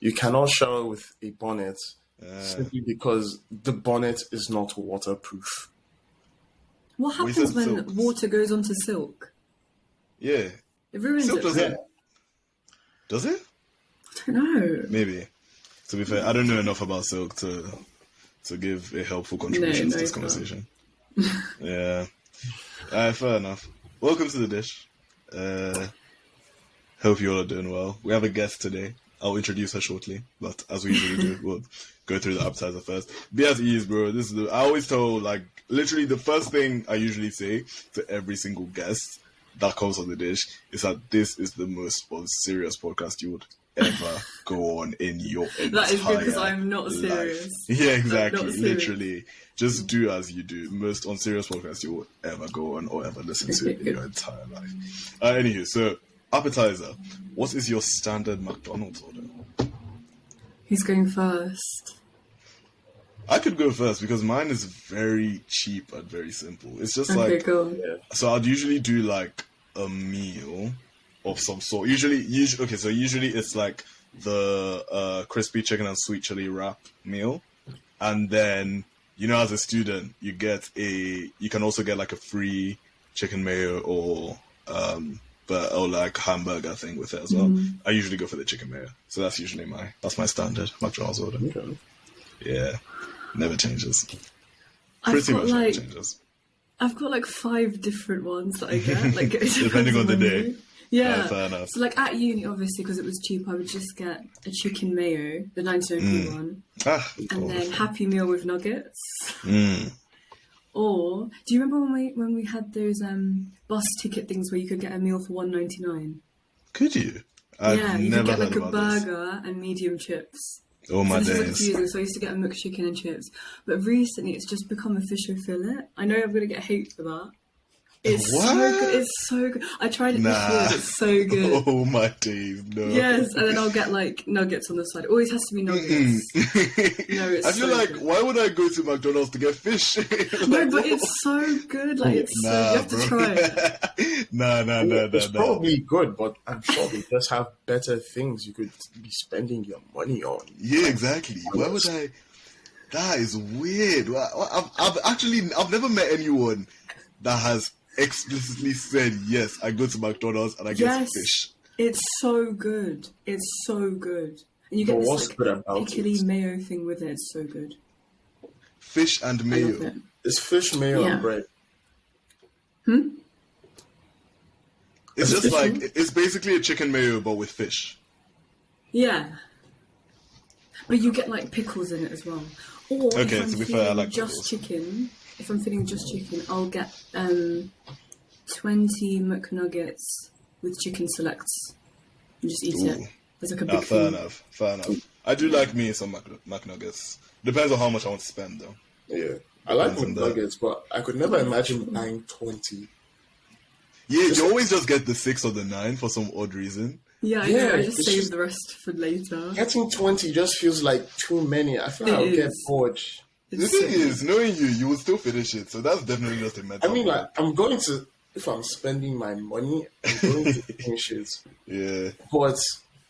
You cannot shower with a bonnet simply because the bonnet is not waterproof. What happens when water goes onto silk? Yeah. It ruins Silk it. doesn't. Does it? I don't know. Maybe. To be fair, I don't know enough about silk to give a helpful contribution to this conversation. Yeah. Fair enough. Welcome to the dish. Hope you all are doing well. We have a guest today. I'll introduce her shortly, but as we usually do, we'll go through the appetizer first. Be at ease, bro. I always tell, like, literally the first thing I usually say to every single guest that comes on the dish is that this is the most serious podcast you would ever go on in your entire That is because I'm not serious. Life. Yeah, exactly. Literally, just do as you do. Most unserious podcast you will ever go on or ever listen to in your entire life. Anywho, so appetizer. What is your standard McDonald's order? Who's going first? I could go first because mine is very cheap and very simple. It's just so I'd usually do like a meal of some sort. Usually it's like the crispy chicken and sweet chili wrap meal, and then as a student you can also get like a free chicken mayo or like hamburger thing with it as well. I usually go for the chicken mayo, so that's usually my standard McDonald's order. Okay. Yeah, never changes. Pretty much never changes. I've got like 5 different ones that I get, like depending on the day. Yeah, fair enough. So like at uni, obviously, because it was cheap, I would just get a chicken mayo, the 99p one, and then Happy Meal with nuggets. Or do you remember when we had those bus ticket things where you could get a meal for $1.99? Could you? You could get like a burger and medium chips. Oh my days. This is confusing, so I used to get a McChicken and chips. But recently it's just become a fish fillet. I know I'm going to get hate for that. It's so good. It's so good. I tried it this year. It's so good. Oh my days, no. Yes, and then I'll get like nuggets on the side. It always has to be nuggets. I feel like, why would I go to McDonald's to get fish? No, but it's so good. Like you have to try it. It's probably good, but I'm sure they just have better things you could be spending your money on. Yeah, exactly. Why would I? That is weird. I've never met anyone that has explicitly said, yes, I go to McDonald's and I get fish. It's so good. It's so good. And you get this pickly mayo thing with it. It's so good. Fish and mayo. It's fish, mayo, and bread. It's just it's basically a chicken mayo but with fish. Yeah. But you get like pickles in it as well. Or to be fair, I like just pickles. Chicken. If I'm feeling just chicken, I'll get 20 McNuggets with chicken selects and just eat it. There's like a big fair enough. I do like me some McNuggets. Depends on how much I want to spend, though. Yeah, I like McNuggets, but I could never imagine buying 20. Yeah, you always just get the 6 or the 9 for some odd reason. Yeah, I know. I just save the rest for later. Getting 20 just feels like too many. I feel like I'll get bored. The thing is, knowing you will still finish it, so that's definitely just a mental. I mean, like, I'm going to, if I'm spending my money, I'm going to finish it. Yeah. But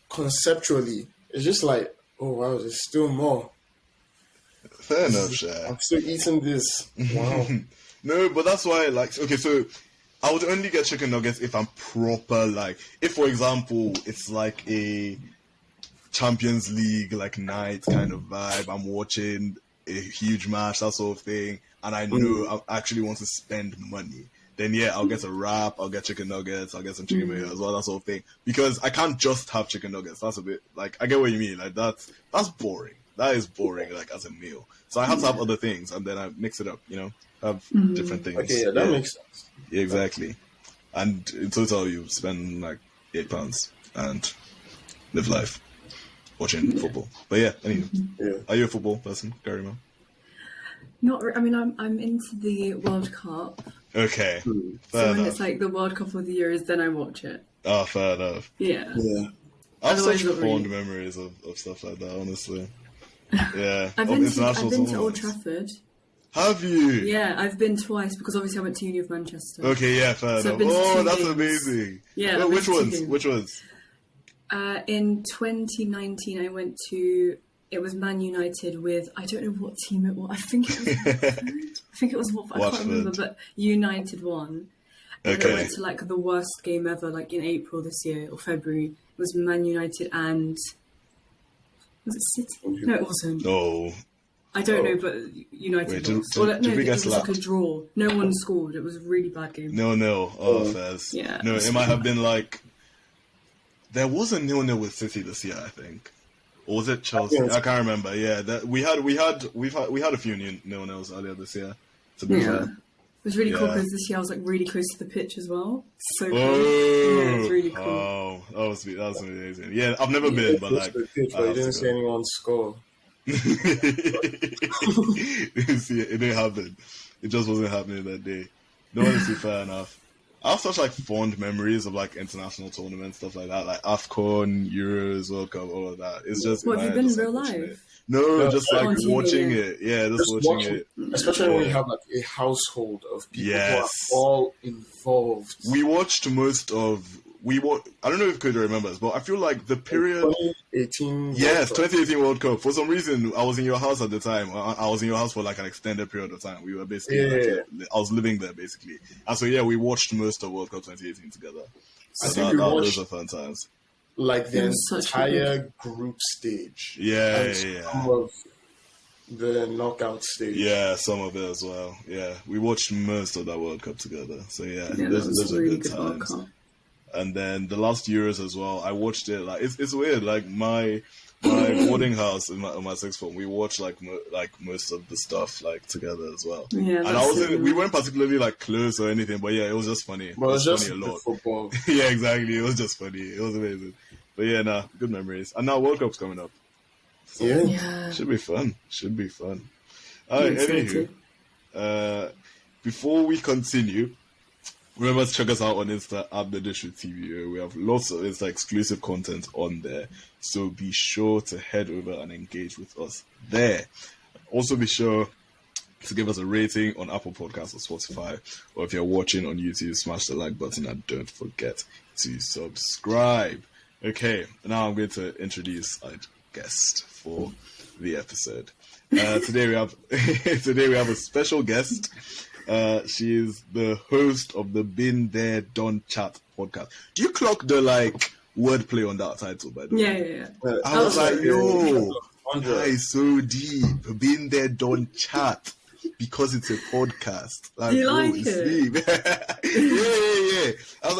conceptually, it's just like, oh wow, there's still more. Fair enough, Sha. I'm still eating this. Wow. No, but that's why, so I would only get chicken nuggets if I'm proper, if, for example, it's like a Champions League, night kind of vibe, I'm watching a huge match, that sort of thing, and I know I actually want to spend money, then I'll get a wrap, I'll get chicken nuggets, I'll get some chicken mayo as well, that sort of thing, because I can't just have chicken nuggets. That's a bit, I get what you mean, that's boring. That is boring, as a meal. So I have to have other things, and then I mix it up, have different things. Okay, that makes sense. Yeah, exactly. And in total, you spend £8 and live life watching football. But anyway, are you a football person, Garima? Not. I mean, I'm into the World Cup. Okay. So when it's the World Cup of the Years, then I watch it. Oh, fair enough. Yeah. I have such fond memories of stuff like that, honestly. Yeah. I've been to Old Trafford. Have you? Yeah, I've been twice because obviously I went to Uni of Manchester. Okay, yeah, fair enough. Oh, that's amazing. Yeah. Which ones? In 2019, I went to. It was Man United with, I don't know what team it was. I think it was Watford. I can't remember, but United won. And I went to like the worst game ever, like in April this year or February. It was Man United and was it City? No, it wasn't. No. I don't know, but United lost. It was like a draw. No one scored. It was a really bad game. No. Oh, fairs. Yeah. No, it might have been like there was a 0-0 with City this year, I think. Or was it Chelsea? I can't remember. Yeah, we had a few 0-0s earlier this year. To be fair, it was really cool because this year I was like really close to the pitch as well. So cool. Oh, yeah, it's really cool. Oh, that was amazing. Yeah, I've never been, but like, the pitch, but you didn't see anyone score. It didn't happen. It just wasn't happening that day. No, honestly, fair enough. I have such like fond memories of like international tournaments, stuff like that, like AFCON, Euros, World Cup, all of that. It's just. What, have you been in real life? No, just like watching it. Yeah, just watching it. Especially when you have like a household of people who are all involved. We watched most of. I don't know if Koyejo remembers, but I feel like the period. 2018. Yes, 2018 World Cup. For some reason, I was in your house at the time. I was in your house for like an extended period of time. We were basically. I was living there basically, and so we watched most of World Cup 2018 together. I think those are fun times. Like the entire group stage. Yeah. Some of the knockout stage. Yeah, some of it as well. Yeah, we watched most of that World Cup together. So those are really good times. And then the last Euros as well, I watched it. Like it's weird. Like my boarding house in my sixth form, we watched like most of the stuff like together as well. Yeah, and we weren't particularly like close or anything, but it was just funny. Well, it was just funny a lot. Football. Yeah, exactly. It was just funny. It was amazing. But good memories. And now World Cup's coming up. So should be fun. All right, anywho, before we continue, remember to check us out on Insta at the Dish with TBO. We have lots of exclusive content on there. So be sure to head over and engage with us there. Also be sure to give us a rating on Apple Podcasts or Spotify. Or if you're watching on YouTube, smash the like button and don't forget to subscribe. Okay, now I'm going to introduce our guest for the episode. Today we have a special guest. She is the host of the Been There Done Chat podcast. Do you clock the wordplay on that title, by the way? Yeah. I was like, yo, that is so deep. Been There Done Chat. Because it's a podcast. You like it? Yeah. I was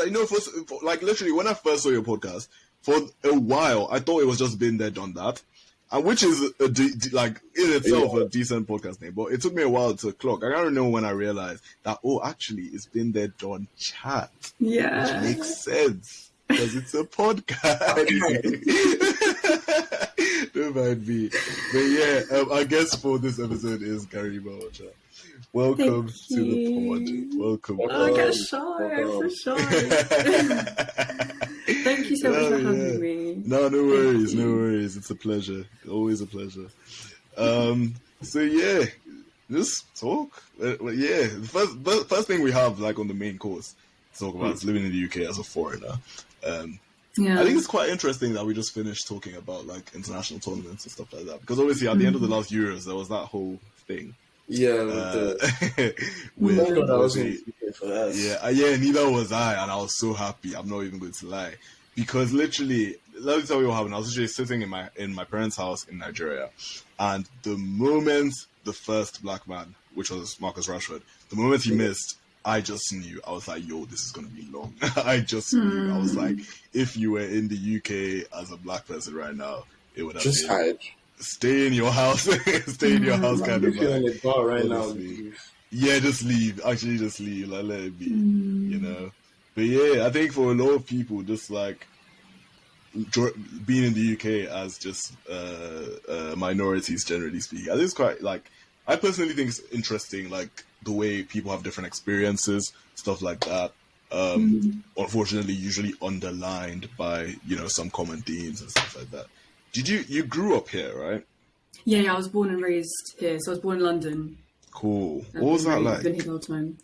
like, literally, when I first saw your podcast, for a while, I thought it was just Been There Done That. Which is in itself a decent podcast name, but it took me a while to clock. I can't remember when I realized that actually it's Been There Done Chat. Yeah, which makes sense because it's a podcast. Don't mind me, but our guest for this episode is Garima Ojha. Welcome to the pod. Welcome. Oh, I get shy. I'm so shy. Thank you so much for having me. No worries. It's a pleasure. Always a pleasure. Just talk. The first thing we have on the main course to talk about is living in the UK as a foreigner. I think it's quite interesting that we just finished talking about international tournaments and stuff like that, because obviously at the end of the last Euros there was that whole thing. Yeah, with I wasn't for that. Yeah, neither was I, and I was so happy. I'm not even going to lie, because literally, let me tell you what happened. I was literally sitting in my parents' house in Nigeria, and the moment the first black man, which was Marcus Rashford, the moment he missed, I just knew. I was like, yo, this is going to be long. I just knew. I was like, if you were in the UK as a black person right now, it would have just been... hide. Stay in your house. Stay in your house, kind of. If you're in the bar right now, yeah, just leave. Actually, just leave. Let it be. You know. But I think for a lot of people, just being in the UK as just minorities, generally speaking, I think it's quite I personally think it's interesting, the way people have different experiences, stuff like that. Unfortunately, usually underlined by some common themes and stuff like that. You grew up here, right? Yeah, I was born and raised here. So I was born in London. Cool. What was that like? Been here the whole time.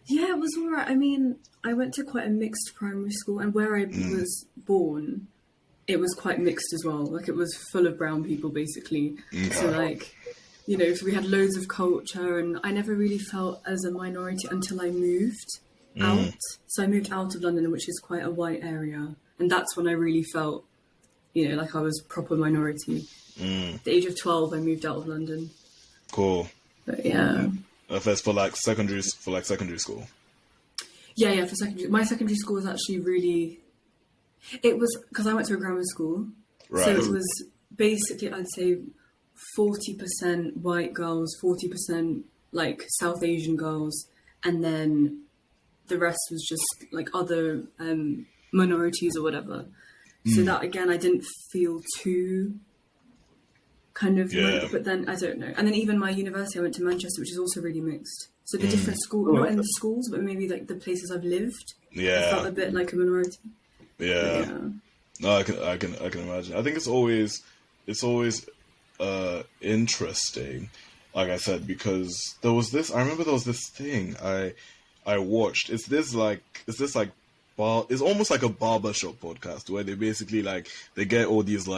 Yeah, it was alright. I mean, I went to quite a mixed primary school, and where I was born, it was quite mixed as well. Like, it was full of brown people, basically. So, like, you know, so we had loads of culture, and I never really felt as a minority until I moved out. So I moved out of London, which is quite a white area. And that's when I really felt, you know, like I was proper minority. At the age of 12, I moved out of London. Cool. But yeah. First for secondary school. Yeah, for secondary. My secondary school was actually really... It was... Because I went to a grammar school. Right. So it was basically, I'd say, 40% white girls, 40% like South Asian girls, and then the rest was just like other minorities or whatever. So that, again, I didn't feel too kind of... but then, I don't know. And then even my university, I went to Manchester, which is also really mixed. So the different schools, not in the schools, but maybe like the places I've lived, I felt a bit like a minority. Yeah. No, I can imagine. I think it's always interesting, like I said, because I remember there was this thing I watched. It's almost like a barbershop podcast where they basically they get all these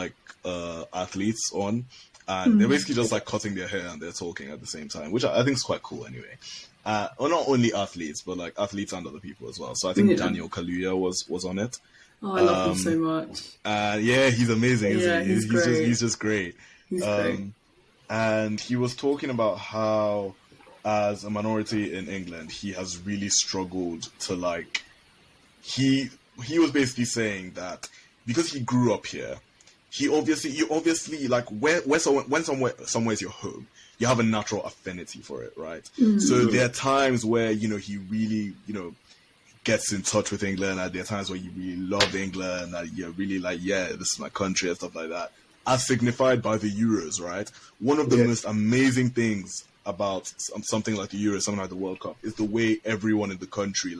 athletes on, and they're basically just cutting their hair and they're talking at the same time, which I think is quite cool anyway. Or not only athletes, but athletes and other people as well. So I think Daniel Kaluuya was on it. Oh, I love him so much. Yeah, he's amazing. Yeah, he's just great. He's great. And he was talking about how, as a minority in England, he has really struggled to he was basically saying that because he grew up here, you obviously somewhere's your home, you have a natural affinity for it, right? So there are times where he really gets in touch with England, and there are times where you really love England, and you're really this is my country and stuff like that, as signified by the Euros, right? One of the most amazing things about something like the Euros, something like the World Cup, is the way everyone in the country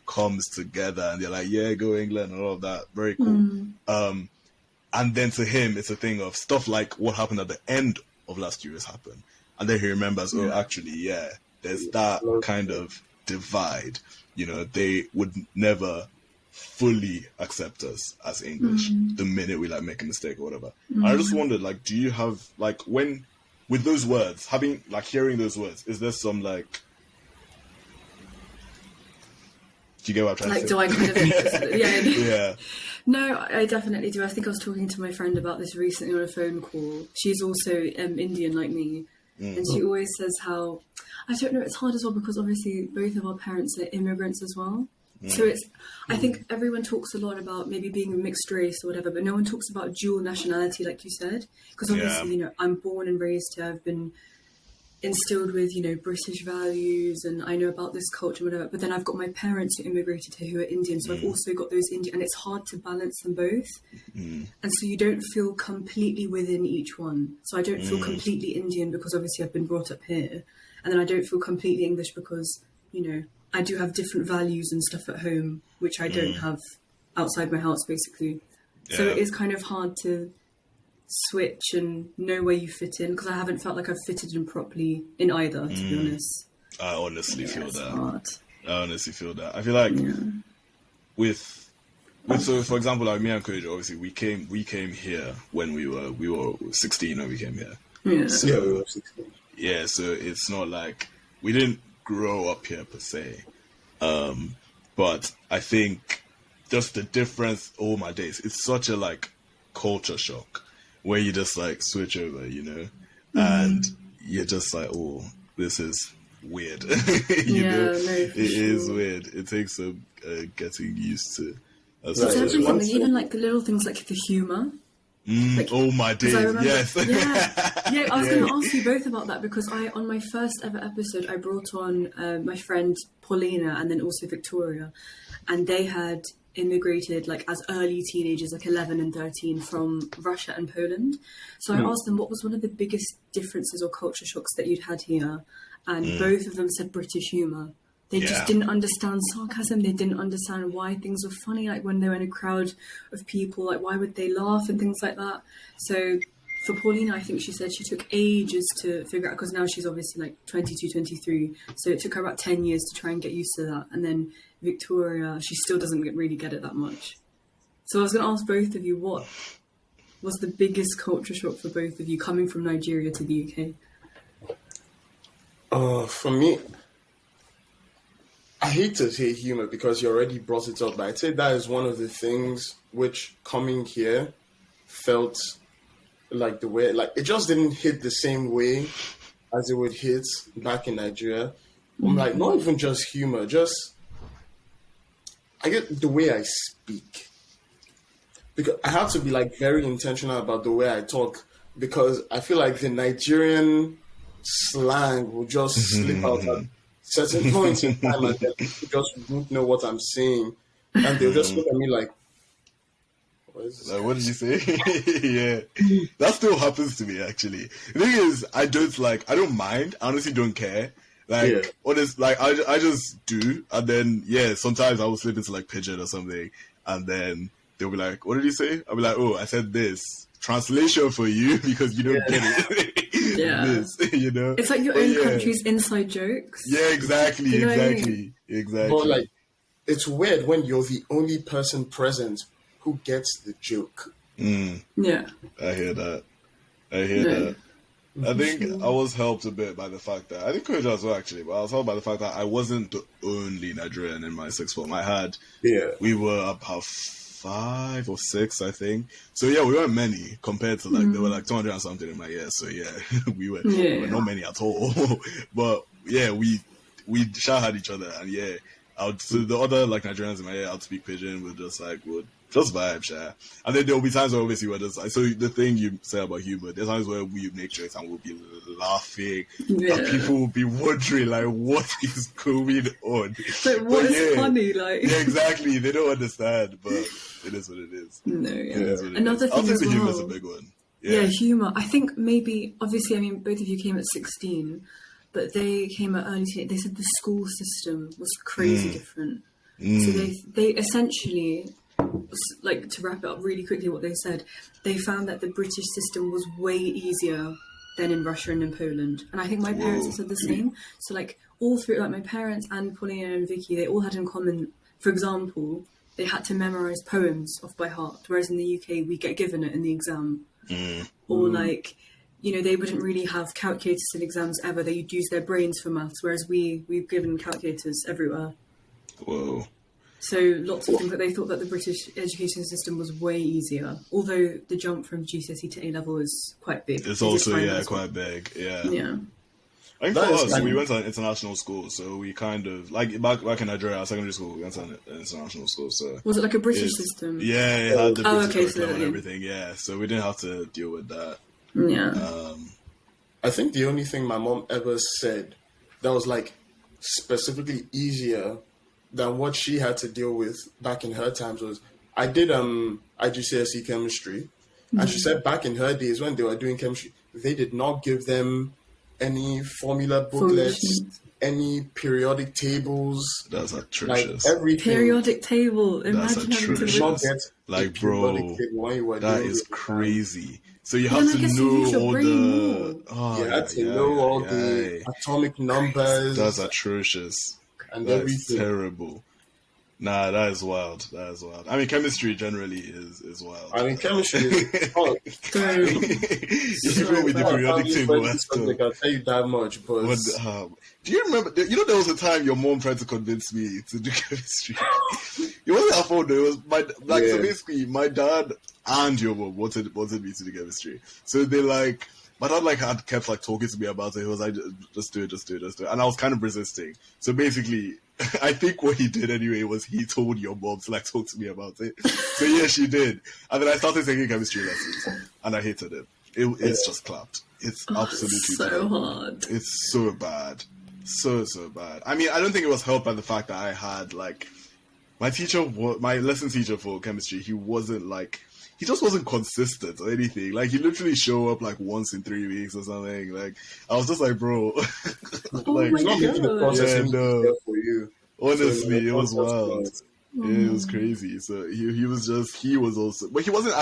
comes together, and they're go England and all of that. Very cool. And then to him, it's a thing of stuff like what happened at the end of last Euros happened, and then he remembers, there's that kind of divide. They would never fully accept us as English the minute we make a mistake or whatever. And I just wondered, do you have when with those words, hearing those words, is there some do you get what I'm trying to say? Do I kind of... Yeah. No, I definitely do. I think I was talking to my friend about this recently on a phone call. She's also Indian like me. And she always says how... I don't know, it's hard as well because obviously both of our parents are immigrants as well. So it's... I think everyone talks a lot about maybe being a mixed race or whatever, but no one talks about dual nationality like you said. Because obviously, I'm born and raised here. I've been instilled with, British values, and I know about this culture, whatever. But then I've got my parents who immigrated here who are Indian, so I've also got those Indian, and it's hard to balance them both. And so you don't feel completely within each one. So I don't feel completely Indian because obviously I've been brought up here, and then I don't feel completely English because, I do have different values and stuff at home, which I don't have outside my house, basically. So it is kind of hard to switch and know where you fit in, because I haven't felt like I've fitted in properly in either, to be honest. I honestly feel that. Hard. I honestly feel that. I feel like with so for example, me and Koyejo, obviously we came here when we were 16 when we came here. So, we were 16. Yeah, so it's not like we didn't grow up here per se. But I think just the difference, oh my days, it's such a culture shock where you just switch over, and you're just oh, this is weird. It is weird. It takes some getting used to. It's everything, even the little things like the humour. Oh my days, yes. I was going to ask you both about that because on my first ever episode, I brought on my friend Paulina and then also Victoria, and they had immigrated as early teenagers, 11 and 13, from Russia and Poland. So I asked them what was one of the biggest differences or culture shocks that you'd had here, and both of them said British humour. They just didn't understand sarcasm. They didn't understand why things were funny, when they were in a crowd of people, why would they laugh and things like that. So for Paulina, I think she said she took ages to figure out, because now she's obviously 22, 23. So it took her about 10 years to try and get used to that. And then Victoria, she still doesn't really get it that much. So I was going to ask both of you, what was the biggest culture shock for both of you coming from Nigeria to the UK? For me, I hate to say humor because you already brought it up, but I'd say that is one of the things which coming here felt like the way, like it just didn't hit the same way as it would hit back in Nigeria. I'm like, not even just humor, just I get the way I speak. Because I have to be like very intentional about the way I talk, because I feel like the Nigerian slang will just slip out at certain points in time, and then people just won't know what I'm saying, and they'll just look at me like, what did you say? Yeah, that still happens to me actually. The thing is, I don't mind. I honestly don't care. Like, honest, like I just do, and then sometimes I will slip into like pigeon or something, and then they'll be like, "What did you say?" I'll be like, "Oh, I said this." Translation for you because you don't get it. Yeah, this, it's like your own country's inside jokes. Yeah, exactly, you know exactly. But like, it's weird when you're the only person present who gets the joke. Yeah, I hear that. I think I was helped a bit by the fact that, I think Koyejo as well actually, but I was helped by the fact that I wasn't the only Nigerian in my sixth form. We were about 5 or 6, I think. So we weren't many compared to like, there were like 200 and something in my year. So we were not many at all. But we shout at each other, and so the other like Nigerians in my year, I'd speak pidgin, would just vibe, share. And then there will be times where obviously we're just like, so the thing you say about humor, there's times where we make jokes and we'll be laughing, and people will be wondering like, what is going on? Like, what is funny? Like, exactly. They don't understand, but it is what it is. No, Another thing as the well. humor's a big one. Yeah, humor. I think maybe, obviously, I mean, both of you came at 16, but they came at early teenage. They said the school system was crazy different. So they essentially, like, to wrap it up really quickly, what they said, they found that the British system was way easier than in Russia and in Poland. And I think my parents have said the same. So, like, all through, like, my parents and Paulina and Vicky, they all had in common, for example, they had to memorize poems off by heart, whereas in the UK, we get given it in the exam. Or, like, they wouldn't really have calculators in exams ever. They'd use their brains for maths, whereas we've given calculators everywhere. Whoa. So lots of things that they thought that the British education system was way easier, although the jump from GCSE to A-level is quite big. It's also, quite big, Yeah. I think for us, we went to an international school, so we kind of, like, back in Nigeria, our secondary school, we went to an international school, so... Was it like a British system? Yeah, it had the British curriculum and everything, so we didn't have to deal with that. Yeah. I think the only thing my mom ever said that was, like, specifically easier than what she had to deal with back in her times was, I did IGCSE chemistry, and she said back in her days when they were doing chemistry, they did not give them any formula booklets, any periodic tables. That's atrocious. Like everything. Periodic table. Imagine having to read. Like, bro, that is crazy. So you have to know all the... you had to know all the atomic numbers. That's atrocious. And that's everything. Terrible. Nah, that is wild. I mean, chemistry generally is wild. I mean, chemistry is hard. Even with the periodic table, I can tell you that much, but... do you remember, there was a time your mom tried to convince me to do chemistry. It wasn't her fault, though. It was so basically, my dad and your mom wanted me to do chemistry. So they my dad had kept talking to me about it. He was like, just do it. And I was kind of resisting. So basically, I think what he did anyway was he told your mom to talk to me about it. So yeah, she did. And then I started taking chemistry lessons, and I hated it. It's just clapped. It's absolutely so terrible. hard. It's so bad. So bad. I mean, I don't think it was helped by the fact that I had my lesson teacher for chemistry, he wasn't he just wasn't consistent or anything. He literally show up once in 3 weeks or something. I was just bro. It's not making the process easier for you. Honestly, it was wild. It was crazy. So he was also, but he wasn't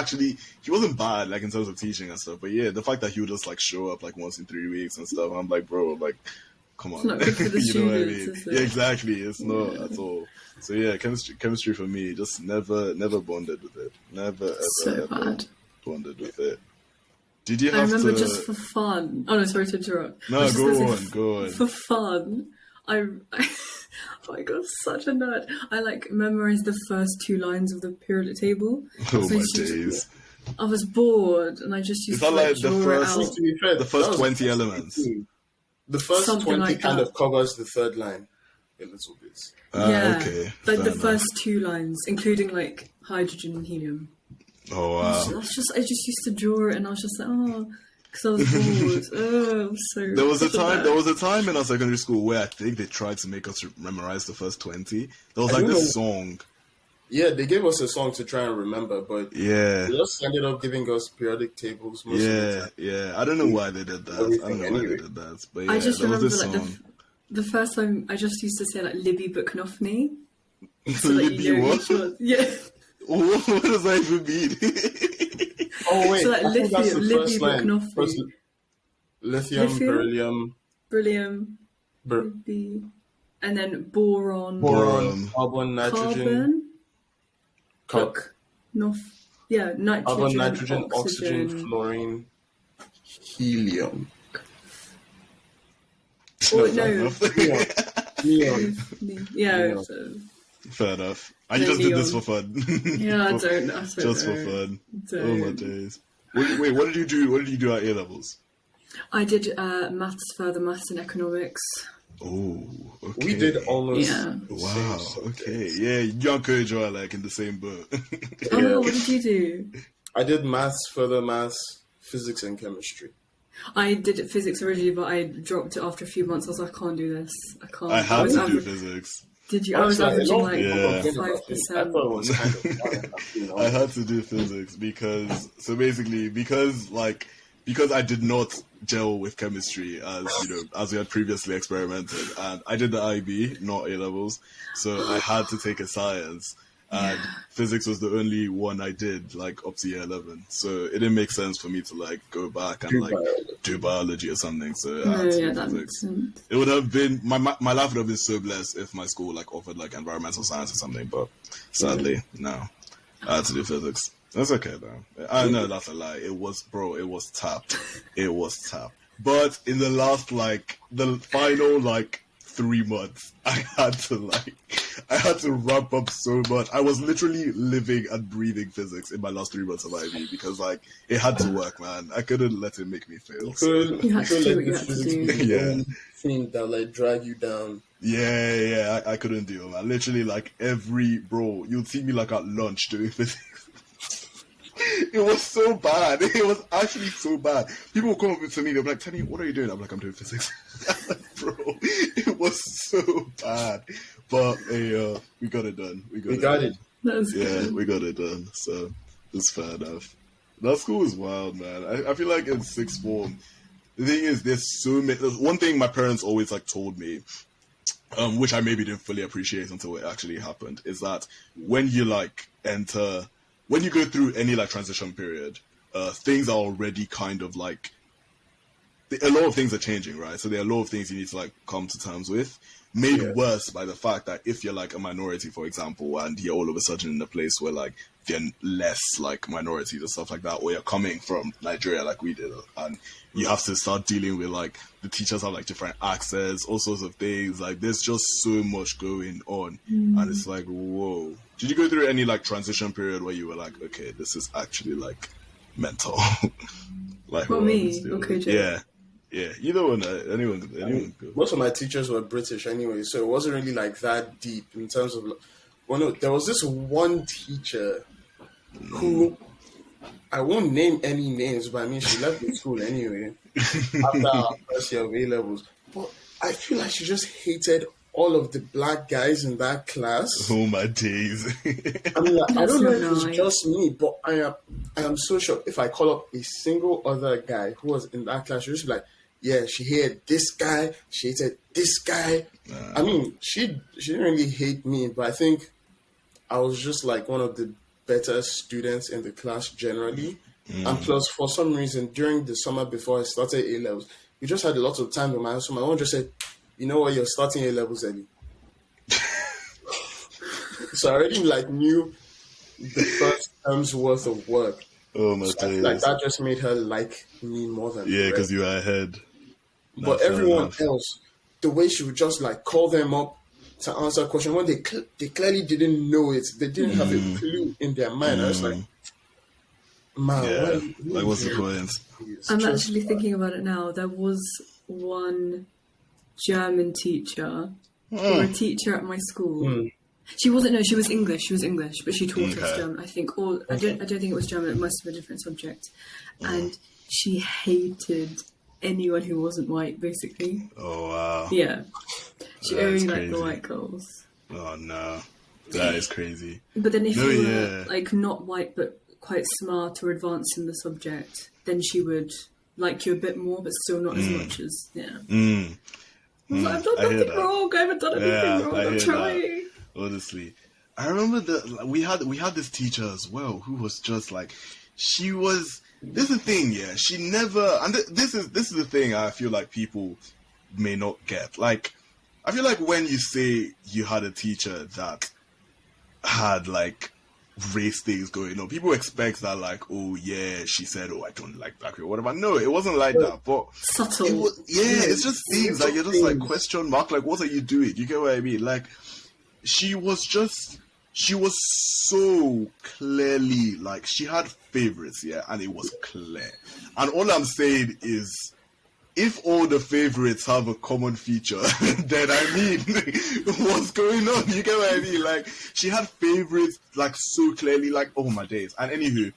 bad in terms of teaching and stuff. But yeah, the fact that he would just show up once in 3 weeks and stuff, I'm bro, come on. It's not good for the you know what I students, mean? Yeah, exactly. It's not at all. So yeah, chemistry for me, just never bonded with it. Never ever bonded with it. Did you have to... I remember just for fun. Oh no, sorry to interrupt. No, go on. For fun, I got such a nerd. I memorized the first 2 lines of the periodic table. Oh my days. I was bored, and I just used to draw it out. The first 20 elements. The first Something 20 like kind that. of covers the third line a little bit. Yeah, okay. the first 2 lines, including hydrogen and helium. Oh wow! I just used to draw it, and I was just like, because I was bored. Oh, so. There was a time in our secondary school where I think they tried to make us memorize the first 20. There was this song. Yeah, they gave us a song to try and remember, but they just ended up giving us periodic tables. Most of the time. I don't know why they did that. But yeah, I just there remember was this song. the first time I just used to say Libby Buknofny. So Libby what? Yeah. What does that even mean? Oh wait, so I think that's the first line. Lithium, beryllium, Libby, and then boron, carbon, nitrogen, nitrogen, carbon, nitrogen, oxygen, fluorine, helium. Neon. Yeah. Fair enough. And you just did this for fun. Yeah, I don't. Just for fun. Oh my days. Wait, what did you do? What did you do at A levels? I did further maths and economics. Oh, okay. We did almost. Yeah. Wow. Okay. Yeah, you and Koyejo are in the same boat. Oh, what did you do? I did further maths, physics, and chemistry. I did physics originally, but I dropped it after a few months. I was like, I can't do this. I can't. I had to do physics. Did you? I was averaging 5%. I thought it was kind of I had to do physics because I did not gel with chemistry as we had previously experimented, and I did the IB, not A levels, so I had to take a science. And physics was the only one I did up to year 11, so it didn't make sense for me to go back and do biology or something. So I had to do physics. It would have been my life would have been so blessed if my school offered environmental science or something, but sadly no, I had to do physics. That's okay though. I know that's a lie. It was tapped. It was tapped. But in the last the final 3 months, I had to ramp up so much. I was literally living and breathing physics in my last 3 months of IB because it had to work, man. I couldn't let it make me fail. You had to do what you had to do. Yeah. Thing that drag you down. Yeah. I couldn't deal, man. Literally you'd see me at lunch doing physics. It was so bad. It was actually so bad. People would come up to me, they'll be like, Tenny, what are you doing? I'm like, I'm doing physics. Bro, it was so bad. But we got it done. We got it. Good. We got it done. So it's fair enough. That school is wild, man. I feel like in sixth form, the thing is, there's so many. There's one thing my parents always told me, which I maybe didn't fully appreciate until it actually happened, is that when you when you go through any transition period, things are already kind of a lot of things are changing, right? So there are a lot of things you need to come to terms with. Made worse by the fact that if you're a minority, for example, and you're all of a sudden in a place where they're less minorities and stuff like that, or you're coming from Nigeria like we did, and you have to start dealing with the teachers have different accents, all sorts of things. There's just so much going on, and it's whoa. Did you go through any transition period where you were okay, this is actually mental? For me, okay, yeah. Yeah, either one, anyone go. Most of my teachers were British anyway, so it wasn't really that deep in terms of. There was this one teacher who I won't name any names, but she left the school anyway after our first year of A levels. But I feel like she just hated all of the black guys in that class. Oh my days! I mean, I don't know if it's just me, but I am so sure if I call up a single other guy who was in that class, she'll just be like, yeah, she hated this guy, she hated this guy. I mean, she didn't really hate me, but I think I was just one of the better students in the class generally. And plus, for some reason, during the summer before I started A levels, we just had a lot of time with my house. So my mom just said, you know what, you're starting A levels early. So I already like knew the first term's worth of work. Oh my days. Like that just made her like me more than yeah, because you were ahead. But everyone else, the way she would just like call them up to answer a question when they clearly didn't know it, they didn't have a clue in their mind. I was like, man, what's the point? I'm actually thinking about it now. There was one German teacher or a teacher at my school. She wasn't. No, she was English. She was English, but she taught us German. I think, or I don't think it was German. It must have been a different subject. And she hated anyone who wasn't white, basically. Oh wow. Yeah, she only liked the white girls. Oh no, that is crazy. But then if you were like not white but quite smart or advanced in the subject, then she would like you a bit more, but still not as much as I've done nothing wrong. I haven't done anything wrong. I'm trying. Honestly, I remember that we had this teacher as well who was just like, she was. This is the thing, yeah. She never, and this is the thing. I feel like people may not get. Like, I feel like when you say you had a teacher that had like race things going on, people expect that like, oh yeah, she said, oh I don't like black people, whatever. No, it wasn't like that. But subtle. It's just things like you're just like question mark. Like, what are you doing? You get what I mean? Like. She was so clearly, like, she had favorites, yeah, and it was clear. And all I'm saying is, if all the favorites have a common feature, then I mean, what's going on? You get what I mean? Like, she had favorites, like, so clearly, like, oh my days. And anywho,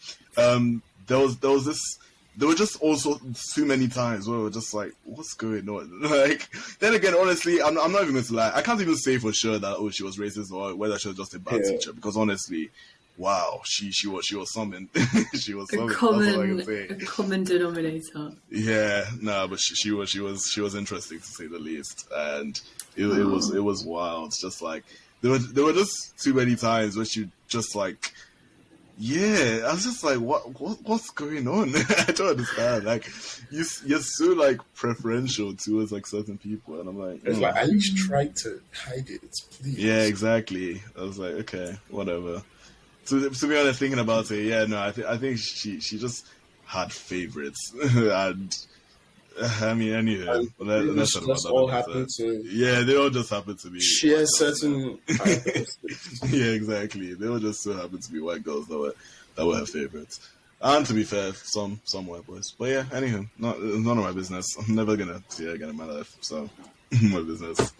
there were just also too many times where we were just like, what's going on? Like, then again, honestly, I'm not even going to lie. I can't even say for sure that, she was racist or whether she was just a bad teacher. Because honestly, wow, she was something. She was something. That's all I can say. A common denominator. Yeah, no, but she was interesting to say the least. And it was wild. It's just like, there were just too many times where she just like, yeah, I was just like, what's going on? I don't understand. Like, you're so like preferential towards like certain people, and I'm like, it's like at least try to hide it, please. Yeah, exactly. I was like, okay, whatever. To be honest, thinking about it, yeah, no, I think she just had favorites, and I mean, anyway, let's talk about that. All happened to. Yeah, they all just happen to be. Share certain. Yeah, exactly. They all just so happen to be white girls that were her favorites. And to be fair, some white boys. But yeah, anywho, none of my business. I'm never gonna see her again in my life, so my business.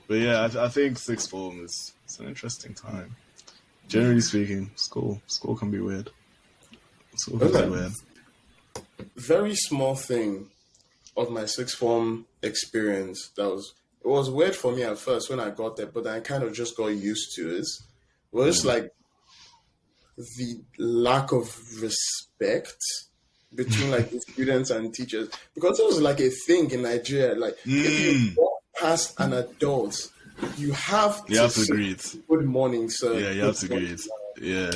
But yeah, I think sixth form is an interesting time. Generally speaking, school can be weird. School can be weird. Very small thing of my sixth form experience it was weird for me at first when I got there, but then I kind of just got used to it. Was like the lack of respect between like the students and teachers, because it was like a thing in Nigeria. Like if you walk past an adult, you have to greet. Good morning, sir. Yeah, you have to greet. Yeah.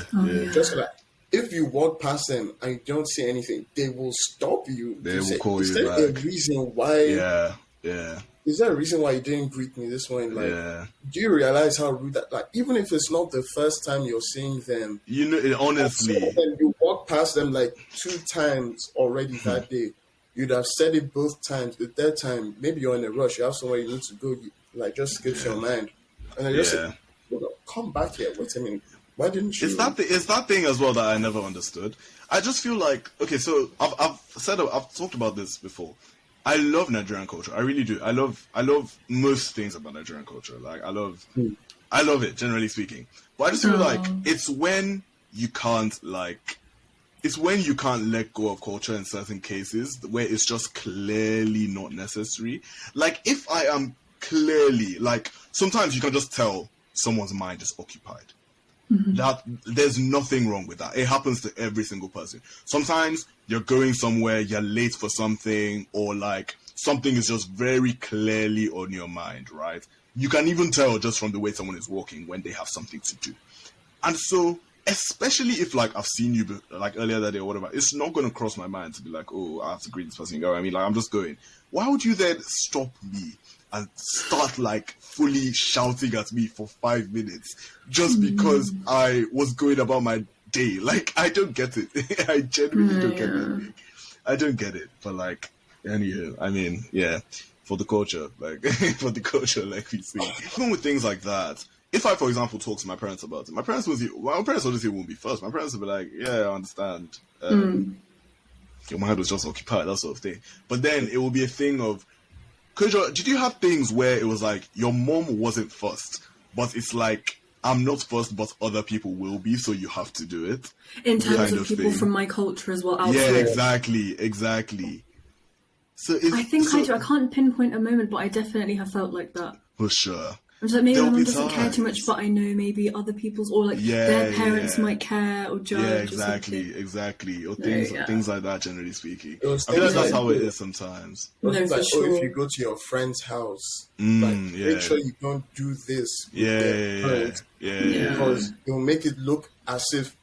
Just like, if you walk past them and you don't say anything, they will stop you. They will call you back. Is there a reason why? Yeah. Is there a reason why you didn't greet me this morning? Like, do you realize how rude that? Like, even if it's not the first time you're seeing them, you know, honestly, you walk past them like 2 times already that day. You'd have said it both times. The third time, maybe you're in a rush. You have somewhere you need to go. Like, just skips your mind, and then just say, come back here. Wait a minute. Why didn't you? It's that thing as well that I never understood. I just feel like, okay, so I've talked about this before. I love Nigerian culture. I really do. I love most things about Nigerian culture. Like, I love it, generally speaking. But I just feel like it's when you can't let go of culture in certain cases where it's just clearly not necessary. Like, if I am clearly, like, sometimes you can just tell someone's mind is occupied. That there's nothing wrong with that. It happens to every single person. Sometimes you're going somewhere, you're late for something, or like something is just very clearly on your mind, right? You can even tell just from the way someone is walking when they have something to do. And so especially if like I've seen you like earlier that day or whatever, it's not going to cross my mind to be like, oh, I have to greet this person. You know what I mean? Like, I'm just going. Why would you then stop me and start like fully shouting at me for 5 minutes just because I was going about my day? Like, I don't get it. I genuinely don't get it. I don't get it. But like, anyhow, I mean, yeah, for the culture, like for the culture, like we see. Even with things like that, if I, for example, talk to my parents about it, my parents obviously won't be first. My parents will be like, yeah, I understand. Your mind was just occupied, that sort of thing. But then it will be a thing of, Koyejo, did you have things where it was like your mom wasn't first, but it's like, I'm not first, but other people will be, so you have to do it? In terms of people from my culture as well, outside. Yeah, exactly. So I think I do. I can't pinpoint a moment, but I definitely have felt like that. For sure. I'm just like, maybe my mum doesn't care too much, but I know maybe other people's, or like their parents might care or judge. Yeah, exactly. Or things like that, generally speaking. I feel like that's how it is sometimes. Like, if you go to your friend's house, make sure you don't do this with their parents, because it'll make it look as if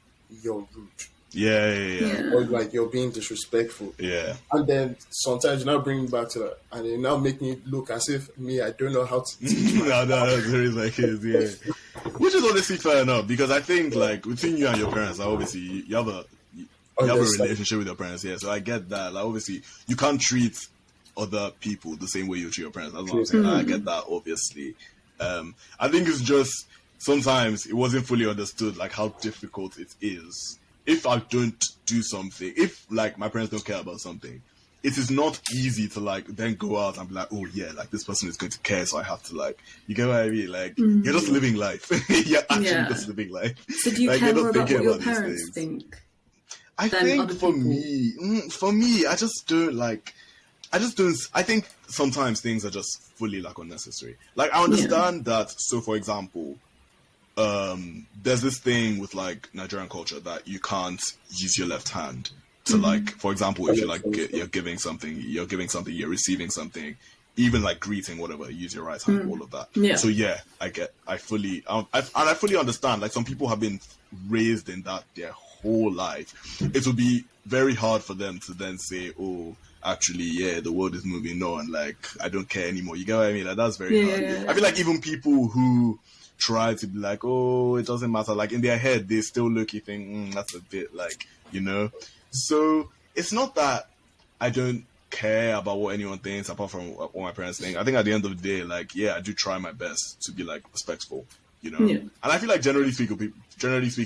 you're rude. Yeah. Or like you're being disrespectful. Yeah. And then sometimes you now bring me back to that, and you now make me look as if I don't know how to teach. No, that's very like it, yeah. Which is honestly fair enough, because I think like between you and your parents, like, obviously you have a relationship with your parents, so I get that. Like, obviously you can't treat other people the same way you treat your parents. That's what I'm saying. I get that, obviously. I think it's just sometimes it wasn't fully understood like how difficult it is. If I don't do something, if like my parents don't care about something, it is not easy to like then go out and be like, oh yeah, like this person is going to care, so I have to like, you get what I mean? Like you're just living life. You're actually just living life. So do you like, care more about what your parents think? I think for me, I think sometimes things are just fully like unnecessary. Like I understand that. So for example, there's this thing with like Nigerian culture that you can't use your left hand to like, for example, if you're like you're giving something, you're receiving something, even like greeting, whatever, use your right hand, all of that. So I fully understand. Like some people have been raised in that their whole life. It would be very hard for them to then say, oh, actually, the world is moving on. Like I don't care anymore. You get what I mean? Like that's very hard. I feel like even people who try to be like, oh, it doesn't matter, like in their head they still look, you think that's a bit like, you know. So it's not that I don't care about what anyone thinks apart from what my parents think. I think at the end of the day, like I do try my best to be like respectful, you know. And I feel like generally speaking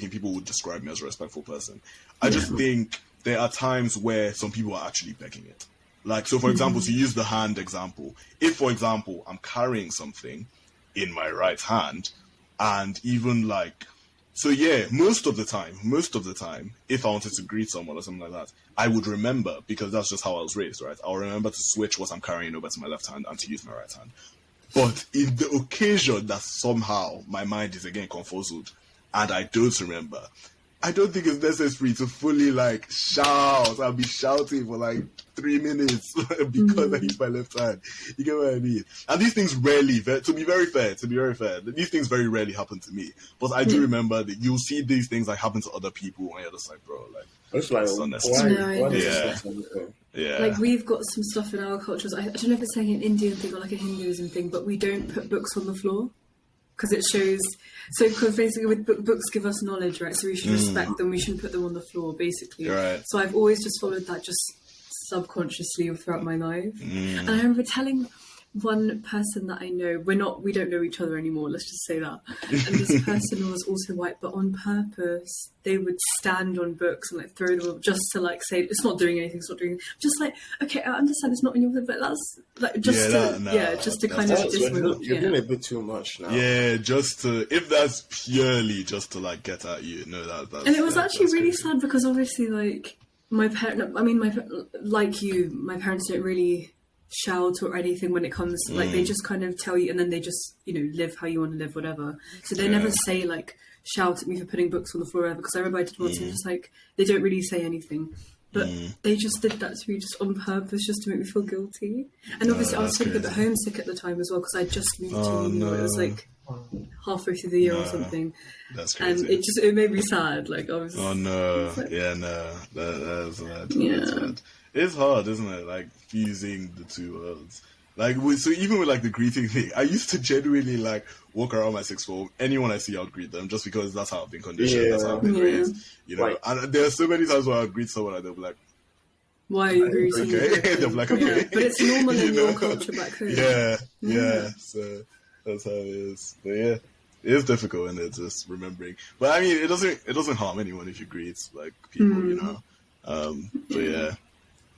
people would describe me as a respectful person. I just think there are times where some people are actually begging it. Like, so for example, to use the hand example, if for example I'm carrying something in my right hand, and even like, so most of the time, if I wanted to greet someone or something like that, I would remember, because that's just how I was raised, right? I'll remember to switch what I'm carrying over to my left hand and to use my right hand. But in the occasion that somehow my mind is again confuzzled and I don't remember, I don't think it's necessary to fully like shout. I'll be shouting for like 3 minutes because I use my left hand. You get what I mean? And these things rarely, to be very fair, these things very rarely happen to me. But I do remember that you'll see these things like happen to other people, and you're just like, bro, like, it's unnecessary. Like we've got some stuff in our cultures. I don't know if it's like an Indian thing or like a Hinduism thing, but we don't put books on the floor. Because it shows, because basically with books give us knowledge, right? So we should respect them. We shouldn't put them on the floor, basically. Right. So I've always just followed that just subconsciously throughout my life. And I remember telling one person that I know, we don't know each other anymore, let's just say that. And this person was also white, but on purpose, they would stand on books and like throw them up just to like say, it's not doing anything, just like, okay, I understand it's not in your thing, but that's like, just to kind of just you're doing a bit too much now. Yeah, just to, if that's purely just to like get at you, no, that's. And it was actually really sad because obviously like, my parents don't really shout or anything when it comes like they just kind of tell you, and then they just live how you want to live, whatever. So they never say like shout at me for putting books on the floor ever, because I remember I did once and just like they don't really say anything. But they just did that to me just on purpose, just to make me feel guilty. And obviously I was feeling a bit homesick at the time as well, because I just moved to New York. It was like halfway through the year or something. That's crazy. And it made me sad. Like I was. Oh no! Like, yeah, no, that's bad. Yeah, that's bad. It's hard, isn't it? Like fusing the two worlds. Like so, even with like the greeting thing, I used to genuinely like walk around my sixth form. Anyone I see, I'll greet them, just because that's how I've been conditioned. Yeah. That's how I've been raised. You know, and there are so many times where I'll greet someone and they'll be like, "Why are you greeting?" Okay, they'll be like, "Okay," yeah, but it's normal in your culture back home. Yeah. So that's how it is. But yeah. It is difficult, and it's just remembering. But I mean, it doesn't harm anyone if you greet like people, you know. But yeah,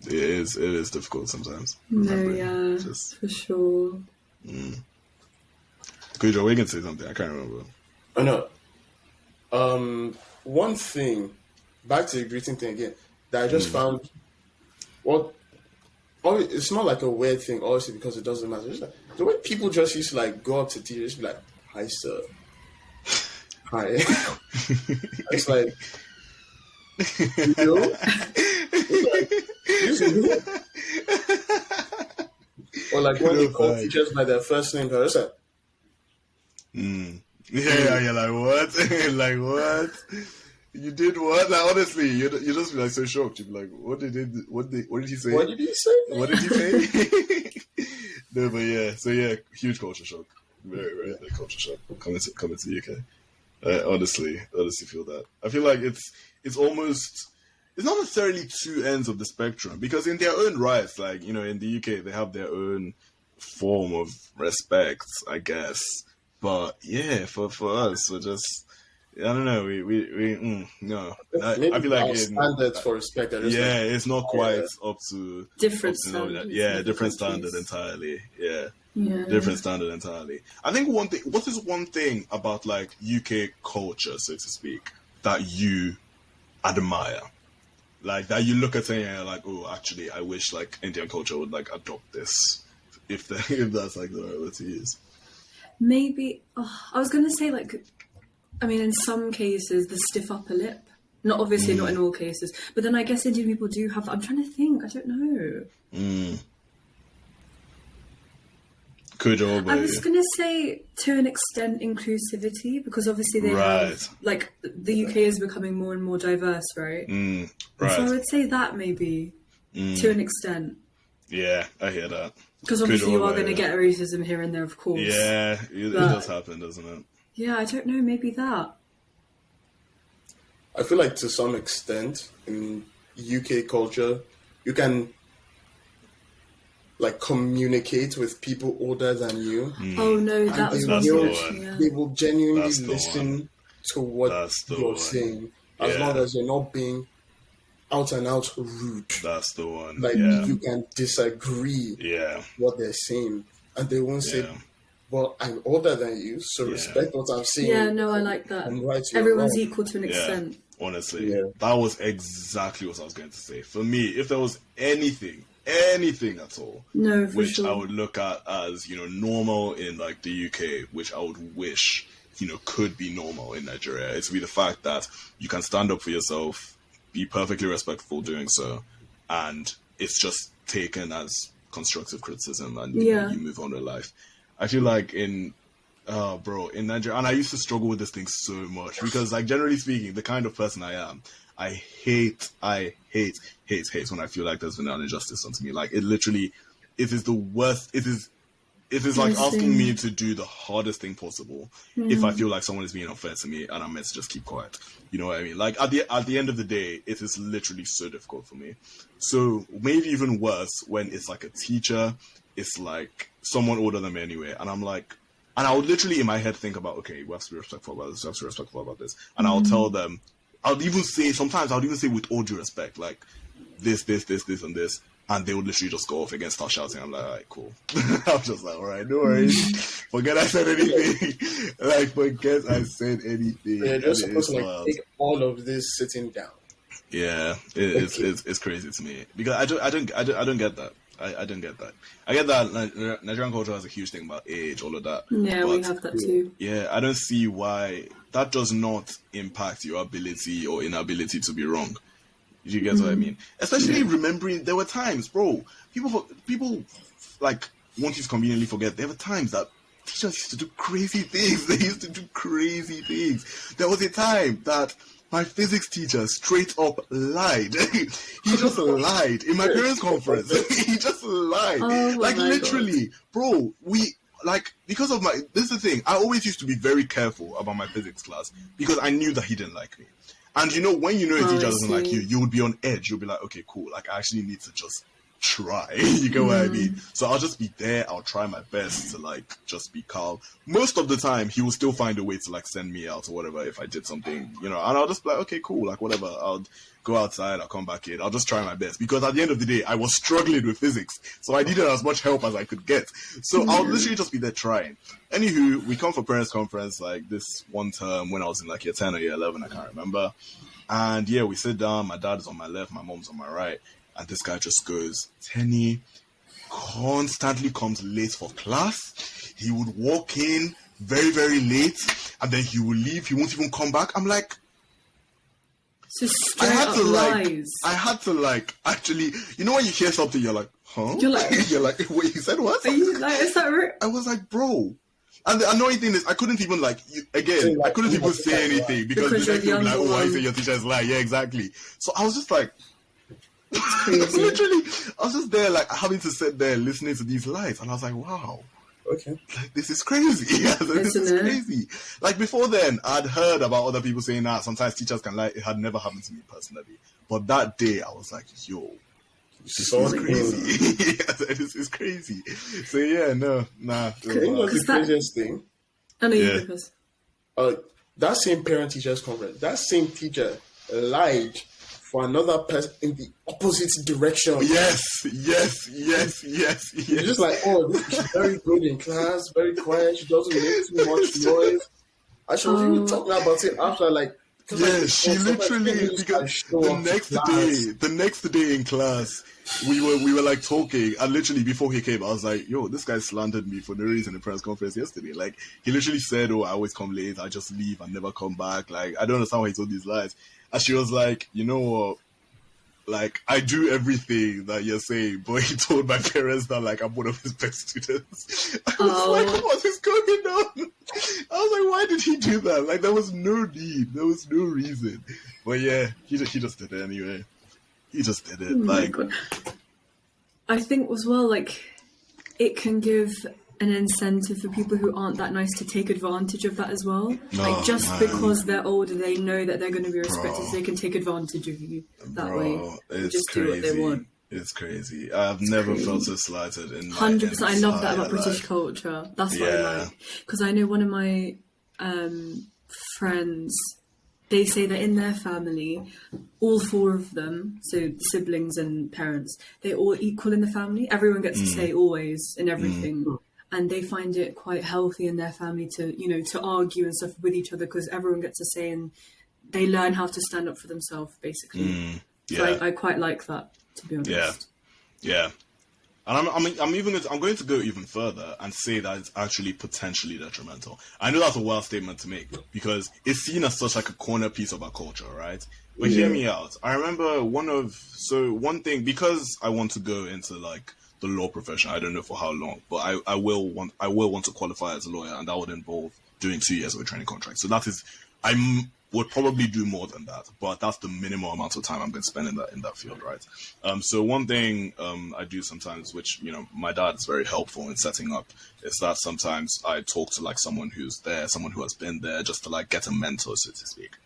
it is difficult sometimes. Just for sure. Koyejo, we can say something. I can't remember. Oh no. One thing, back to the greeting thing again, that I just found. It's not like a weird thing, obviously, because it doesn't matter. It's like the way people just used to like go up to teachers, be like, "Hi, sir." Hi. It's like, you know? It's like, or like when they call teachers by their first name, it's like, yeah, you're like, what? Like, what? You did what? Like, honestly, you just be like so shocked. You'd be like, what did he say? What did he say? What did he say? No, but yeah, so yeah, huge culture shock. Very, very big culture shock coming to the UK. Honestly feel that. I feel like it's almost, it's not necessarily two ends of the spectrum, because in their own rights, like, you know, in the UK, they have their own form of respect, I guess. But yeah, for us, we're just, I don't know, no. I feel like standards for respect. It's not quite up to different standards. Yeah, different standard entirely. Yeah. Different standard entirely. I think what is one thing about like UK culture, so to speak, that you admire? Like that you look at it and you're like, oh, actually, I wish like Indian culture would like adopt this, if that's like the right word to use. Maybe I was gonna say like, I mean, in some cases, the stiff upper lip. Not obviously not in all cases, but then I guess Indian people do have. I'm trying to think. I don't know. I was going to say, to an extent, inclusivity, because obviously they have, like, the UK is becoming more and more diverse, right? So I would say that maybe, to an extent. Yeah, I hear that. Because obviously you are going to get racism here and there, of course. Yeah, it does happen, doesn't it? Yeah, I don't know, maybe that. I feel like to some extent, in UK culture, you can like communicate with people older than you. Oh no, that's they will genuinely listen to what you're saying, as long as you're not being out and out rude. That's the one. Like you can disagree what they're saying, and they won't say, well, I'm older than you, so respect what I'm saying. Yeah, no, I like that. Everyone's equal to an extent. Honestly, that was exactly what I was going to say. For me, if there was anything at all, which I would look at as, you know, normal in like the UK, which I would wish, you know, could be normal in Nigeria, it's be the fact that you can stand up for yourself, be perfectly respectful doing so, and it's just taken as constructive criticism, and you move on with life. I feel like in Nigeria, and I used to struggle with this thing so much, because like generally speaking, the kind of person I am, I hate when I feel like there's been an injustice onto me. Like it is the worst. It is like asking me to do the hardest thing possible if I feel like someone is being unfair to me and I'm meant to just keep quiet. You know what I mean? Like at the end of the day, it is literally so difficult for me. So maybe even worse when it's like a teacher, it's like someone older than me anyway, and I'm like, and I would literally in my head think about, okay, we have to be respectful about this, we have to be respectful about this, and I'll tell them, sometimes I would even say with all due respect, like this, and this, and they would literally just go off again, start shouting. I'm like, all right, cool. I'm just like, all right, no worries. Forget I said anything. Forget I said anything. Yeah, you're supposed to like take all of this sitting down. Yeah, it's crazy to me, because I don't get that. I don't get that. I get that Nigerian culture has a huge thing about age, all of that. Yeah, but we have that too. Yeah, I don't see why that does not impact your ability or inability to be wrong. You get what I mean? Especially remembering there were times, bro. People like want you to conveniently forget. There were times that teachers used to do crazy things. They used to do crazy things. There was a time that my physics teacher straight up lied. He just lied in my parents' conference. He just lied. Oh, like literally, God. bro, because of this is the thing. I always used to be very careful about my physics class because I knew that he didn't like me. And when you know a teacher doesn't like you would be on edge. You'll be like, okay, cool. Like, I actually need to just try. You get what I mean? So I'll just be there. I'll try my best to, like, just be calm. Most of the time, he will still find a way to, like, send me out or whatever if I did something, and I'll just be like, okay, cool. Like, whatever. I'll go outside. I'll come back in. I'll just try my best. Because at the end of the day, I was struggling with physics. So I needed as much help as I could get. So I'll literally just be there trying. Anywho, we come for parents' conference, like, this one term when I was in, like, year 10 or year 11. I can't remember. And yeah, we sit down. My dad is on my left, my mom's on my right, and this guy just goes, Tenny constantly comes late for class. He would walk in very, very late, and then he will leave. He won't even come back. I'm like, so straight up lies. I had to actually, when you hear something, you're like, huh? You're like, wait, you said what? Are you like, is that right? I was like, bro. And the annoying thing is, I couldn't even I couldn't even say anything because the next thing would be like, oh, why you say your teacher is lying? Yeah, exactly. So I was just like, literally, I was just there, like, having to sit there listening to these lies. And I was like, wow. Okay. Like, this is crazy. This is crazy. Like, before then, I'd heard about other people saying that sometimes teachers can lie. It had never happened to me personally. But that day, I was like, yo, this is crazy. This is crazy. So yeah, nah. You know the craziest thing? I know you because that same parent-teachers conference, that same teacher lied for another person in the opposite direction. Yes. You're just like, she's very good in class, very quiet, she doesn't make too much noise. I should even talking about it after, like, yeah, she literally, because the next day in class, we were like talking, and literally before he came, I was like, yo, this guy slandered me for no reason in press conference yesterday. Like, he literally said, I always come late, I just leave and never come back. Like, I don't understand why he told these lies. And she was like, you know what? Like, I do everything that you're saying, but he told my parents that, like, I'm one of his best students. I was like, what is going on? I was like, why did he do that? Like, there was no need. There was no reason. But yeah, he just did it anyway. He just did it. Like, I think as well, like, it can give an incentive for people who aren't that nice to take advantage of that as well. Because they're older, they know that they're going to be respected, so they can take advantage of you that way. It's just crazy. Do what they want. It's crazy. I've never felt so slighted in my 100%. I love that about British culture. That's what I like. Because I know one of my friends, they say that in their family, all four of them, so siblings and parents, they're all equal in the family. Everyone gets to say always in everything. And they find it quite healthy in their family to, to argue and stuff with each other because everyone gets a say and they learn how to stand up for themselves, basically. So I quite like that, to be honest. Yeah. And I'm going to go even further and say that it's actually potentially detrimental. I know that's a wild statement to make because it's seen as such like a corner piece of our culture, right? But hear me out. I remember one thing, because I want to go into like the law profession, I don't know for how long, but I will want to qualify as a lawyer, and that would involve doing 2 years of a training contract. So that is, I would probably do more than that, but that's the minimum amount of time I'm going to spend in that field, right? So one thing I do sometimes, which my dad's very helpful in setting up, is that sometimes I talk to like someone who's there, someone who has been there, just to like get a mentor, so to speak.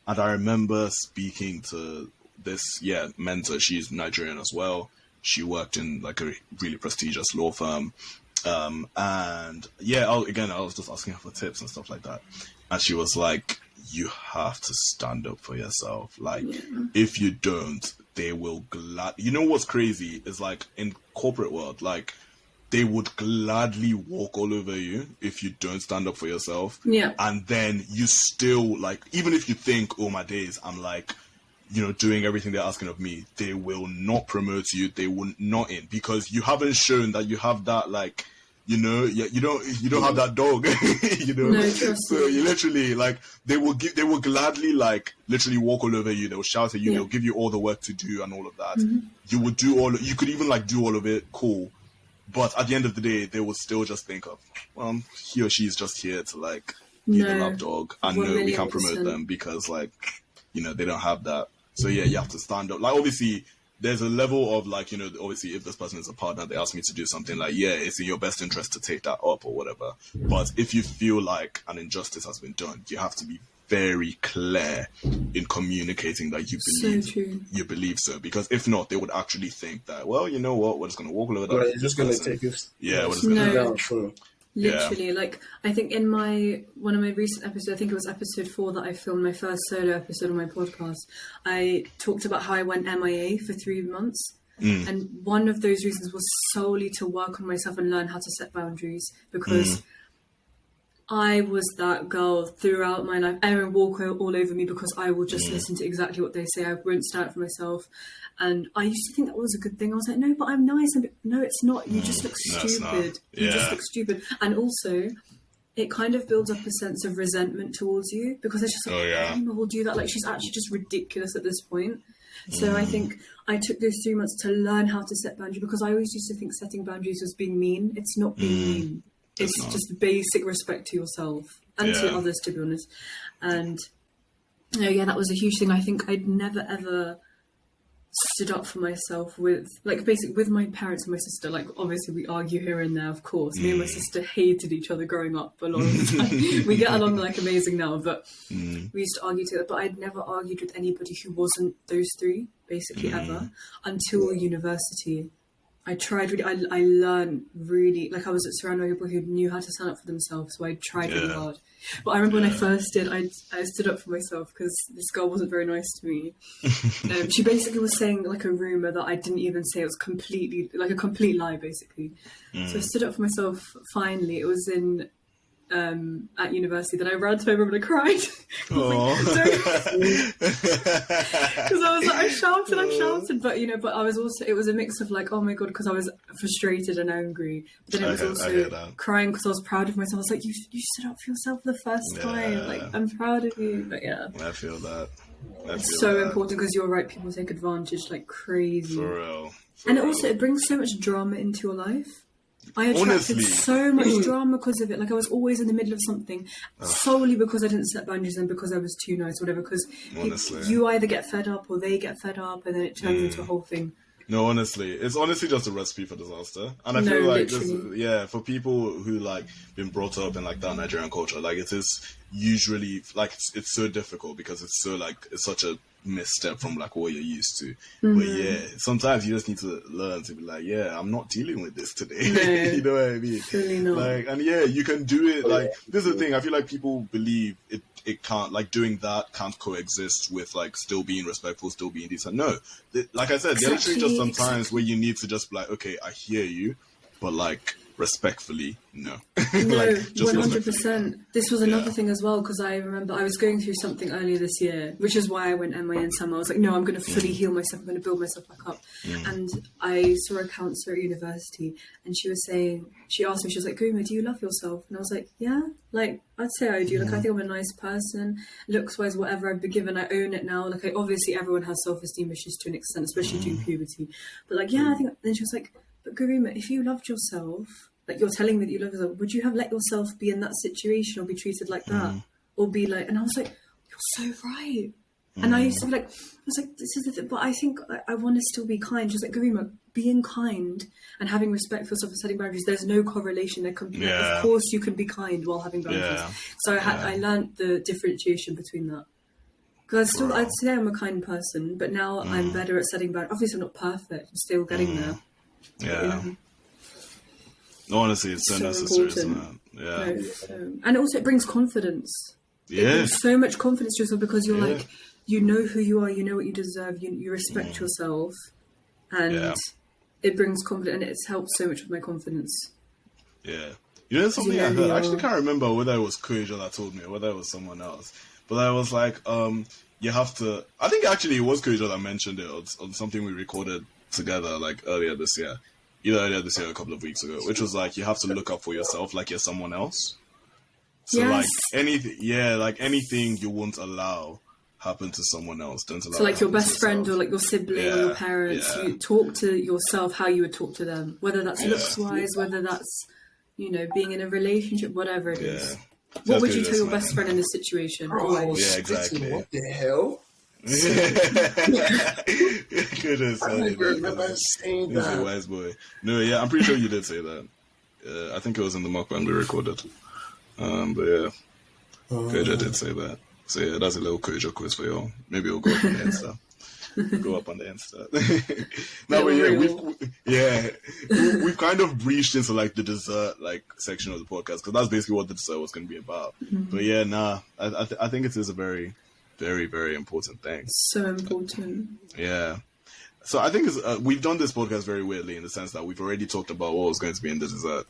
And I remember speaking to this mentor. She's Nigerian as well. She worked in like a really prestigious law firm. I was just asking her for tips and stuff like that. And she was like, you have to stand up for yourself. Like, if you don't, they will you know what's crazy is like in corporate world, like they would gladly walk all over you if you don't stand up for yourself. Yeah. And then you still like, even if you think, oh my days, I'm like, doing everything they're asking of me, they will not promote you. They will not in because you haven't shown that you have that like you don't have that dog, No, trust so you literally, like, they will gladly, like, literally walk all over you. They'll shout at you. They'll give you all the work to do and all of that. You would do you could even, like, do all of it. Cool. But at the end of the day, they will still just think of, well, he or she is just here to, like, be the lap dog, and no, we can't promote them because, like, they don't have that. So yeah, you have to stand up. Like, obviously, there's a level of, like, obviously, if this person is a partner, they ask me to do something, like, yeah, it's in your best interest to take that up or whatever. But if you feel like an injustice has been done, you have to be very clear in communicating that you believe so, because if not, they would actually think that, well, you know what, we're just going to walk all over that. You're just going to take it. Yeah, we're just going to down. True. Literally, like, I think in one of my recent episodes, I think it was episode 4 that I filmed, my first solo episode on my podcast, I talked about how I went MIA for 3 months. And one of those reasons was solely to work on myself and learn how to set boundaries, because I was that girl throughout my life. Everyone walk all over me because I will just listen to exactly what they say. I won't stand up for myself. And I used to think that was a good thing. I was like, no, but I'm nice. No, it's not. You just look stupid. You just look stupid. And also, it kind of builds up a sense of resentment towards you, because it's just like, Garima will do that. Like, she's actually just ridiculous at this point. So I think I took those 3 months to learn how to set boundaries, because I always used to think setting boundaries was being mean. It's not being mean. It's just basic respect to yourself and to others, to be honest. And that was a huge thing. I think I'd never ever stood up for myself with my parents and my sister. Like, obviously we argue here and there, of course. Me and my sister hated each other growing up a lot of the time. We get along like amazing now, but we used to argue together. But I'd never argued with anybody who wasn't those three, basically, ever, until university. I tried really, I learned really, like, I was surrounded by people who knew how to stand up for themselves, so I tried really hard. But I remember when I first did, I stood up for myself because this girl wasn't very nice to me. She basically was saying, like, a rumour that I didn't even say. It was completely, like, a complete lie, basically. So I stood up for myself, finally. It was in... at university. Then I ran to my room and I cried. Because I was like, I shouted, but I was also, it was a mix of, like, oh my god, because I was frustrated and angry, but then it was also crying because I was proud of myself. I was like, you stood up for yourself for the first time. Like, I'm proud of you. But I feel that. It's so important, because you're right, people take advantage like crazy. For real. And also, it brings so much drama into your life. I attracted so much drama because of it. Like, I was always in the middle of something solely because I didn't set boundaries and because I was too nice or whatever. Because you either get fed up or they get fed up, and then it turns into a whole thing. No, honestly, it's honestly just a recipe for disaster. And I feel like this, for people who, like, been brought up in, like, that Nigerian culture, like, it is usually, like, it's so difficult because it's so, like, it's such a misstep from, like, what you're used to. But sometimes you just need to learn to be like, I'm not dealing with this today. You know what I mean? Really not. Like, and you can do it. Like, this is the thing. I feel like people believe it can't, like, doing that can't coexist with, like, still being respectful, still being decent. No, like I said, there are literally just some times where you need to just be like, okay, I hear you, but, like, respectfully, no. No, like, 100%. This was another thing as well, because I remember I was going through something earlier this year, which is why I went MIA in summer. I was like, no, I'm going to fully heal myself. I'm going to build myself back up. And I saw a counsellor at university, and she asked me, she was like, Garima, do you love yourself? And I was like, yeah, like, I'd say I do. Like, I think I'm a nice person, looks-wise, whatever I've been given, I own it now. Like, obviously everyone has self-esteem issues to an extent, especially during puberty. But, like, I think, then she was like, but Garima, if you loved yourself, like, you're telling me that you love yourself, would you have let yourself be in that situation or be treated like that? Or be like, and I was like, you're so right. And I used to be like, I was like, this is the thing, but I think I want to still be kind. She's like, Garima, being kind and having respect for yourself and setting boundaries, there's no correlation. Of course you can be kind while having boundaries. So I learned the differentiation between that. Because I'd say I'm a kind person, but now I'm better at setting boundaries. Obviously I'm not perfect, I'm still getting there. Honestly, it's so necessary, isn't it? And also it brings confidence. It brings so much confidence to yourself, because you're like, you know who you are, you know what you deserve, you respect yourself, and it brings confidence, and it's helped so much with my confidence. You know something I heard? I actually can't remember whether it was Koyejo that told me or whether it was someone else, but I was like, you have to, I think actually it was Koyejo that mentioned it on something we recorded together, like, earlier this year. either earlier this year or a couple of weeks ago, which was like, you have to look up for yourself like you're someone else. So yes. like anything you won't allow happen to someone else. Don't allow. So like your best friend or like your sibling or your parents, you talk to yourself how you would talk to them, whether that's looks wise, whether that's, you know, being in a relationship, whatever it is. What would you tell your best friend in this situation? Yeah, exactly. What the hell? Goodness, I remember saying that. He's a wise boy. No, yeah, I'm pretty sure you did say that. I think it was in the mukbang we recorded. But yeah, Koyejo did say that. So yeah, that's a little Koyejo quiz for y'all. Maybe it'll go up on the Insta. Go up on the Insta. No, but yeah, we've kind of breached into like the dessert like section of the podcast, because that's basically what the dessert was going to be about. But yeah, I think it is a very, very, very important thing. So important. Yeah. So I think we've done this podcast very weirdly in the sense that we've already talked about what was going to be in the dessert.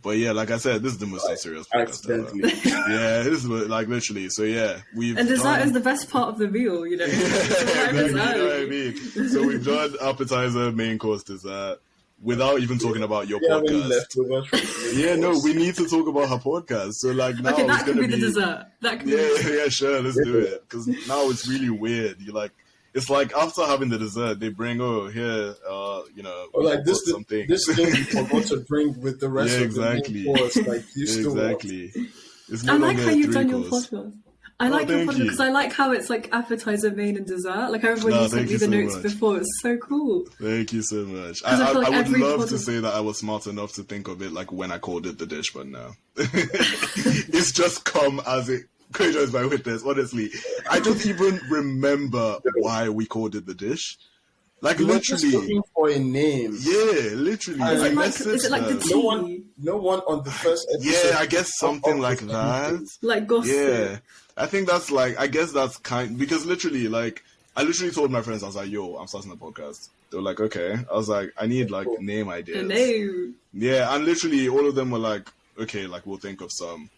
But yeah, like I said, this is the most serious podcast ever. Yeah, this is like literally. So yeah, and dessert is the best part of the meal, you know. Exactly, you know what I mean? So we've done appetizer, main course, dessert, without even talking about your podcast. Yeah, no, we need to talk about her podcast. So like now, okay, that could be the dessert. That could yeah, sure, let's do it. Because now it's really weird. You like. It's like after having the dessert, they bring here, you know, like this thing you forgot to bring with the rest of the main course. Like you still It's I like how you've done your podcast. I like your podcast because I like how it's like appetizer, main, and dessert. Like I remember when you sent me the notes before. It's so cool. Thank you so much. I would love to say that I was smart enough to think of it like when I called it the dish, but no, it's just come as it. Koyejo is my witness, honestly. I don't even remember why we called it the dish. Like, you literally. Just looking for a name. Yeah, literally. Is it like the tea? No one on the first episode. Yeah, I guess something like that. Like gossip. Yeah. I think that's like, I guess that's because literally, like, I literally told my friends, I was like, yo, I'm starting a podcast. They were like, okay. I was like, I need, like, name ideas. A name. Yeah, and literally all of them were like, okay, like, we'll think of some.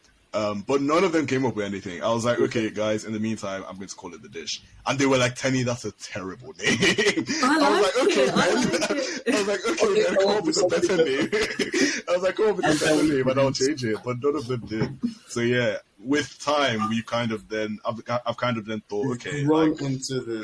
But none of them came up with anything. I was like, okay, guys, in the meantime, I'm going to call it the dish. And they were like, Tenny, that's a terrible name. I was like, okay, man, come up with a better name. I was like, come up with a better name and I'll change it. But none of them did. So yeah, with time, we kind of then, I've kind of then thought, okay, like,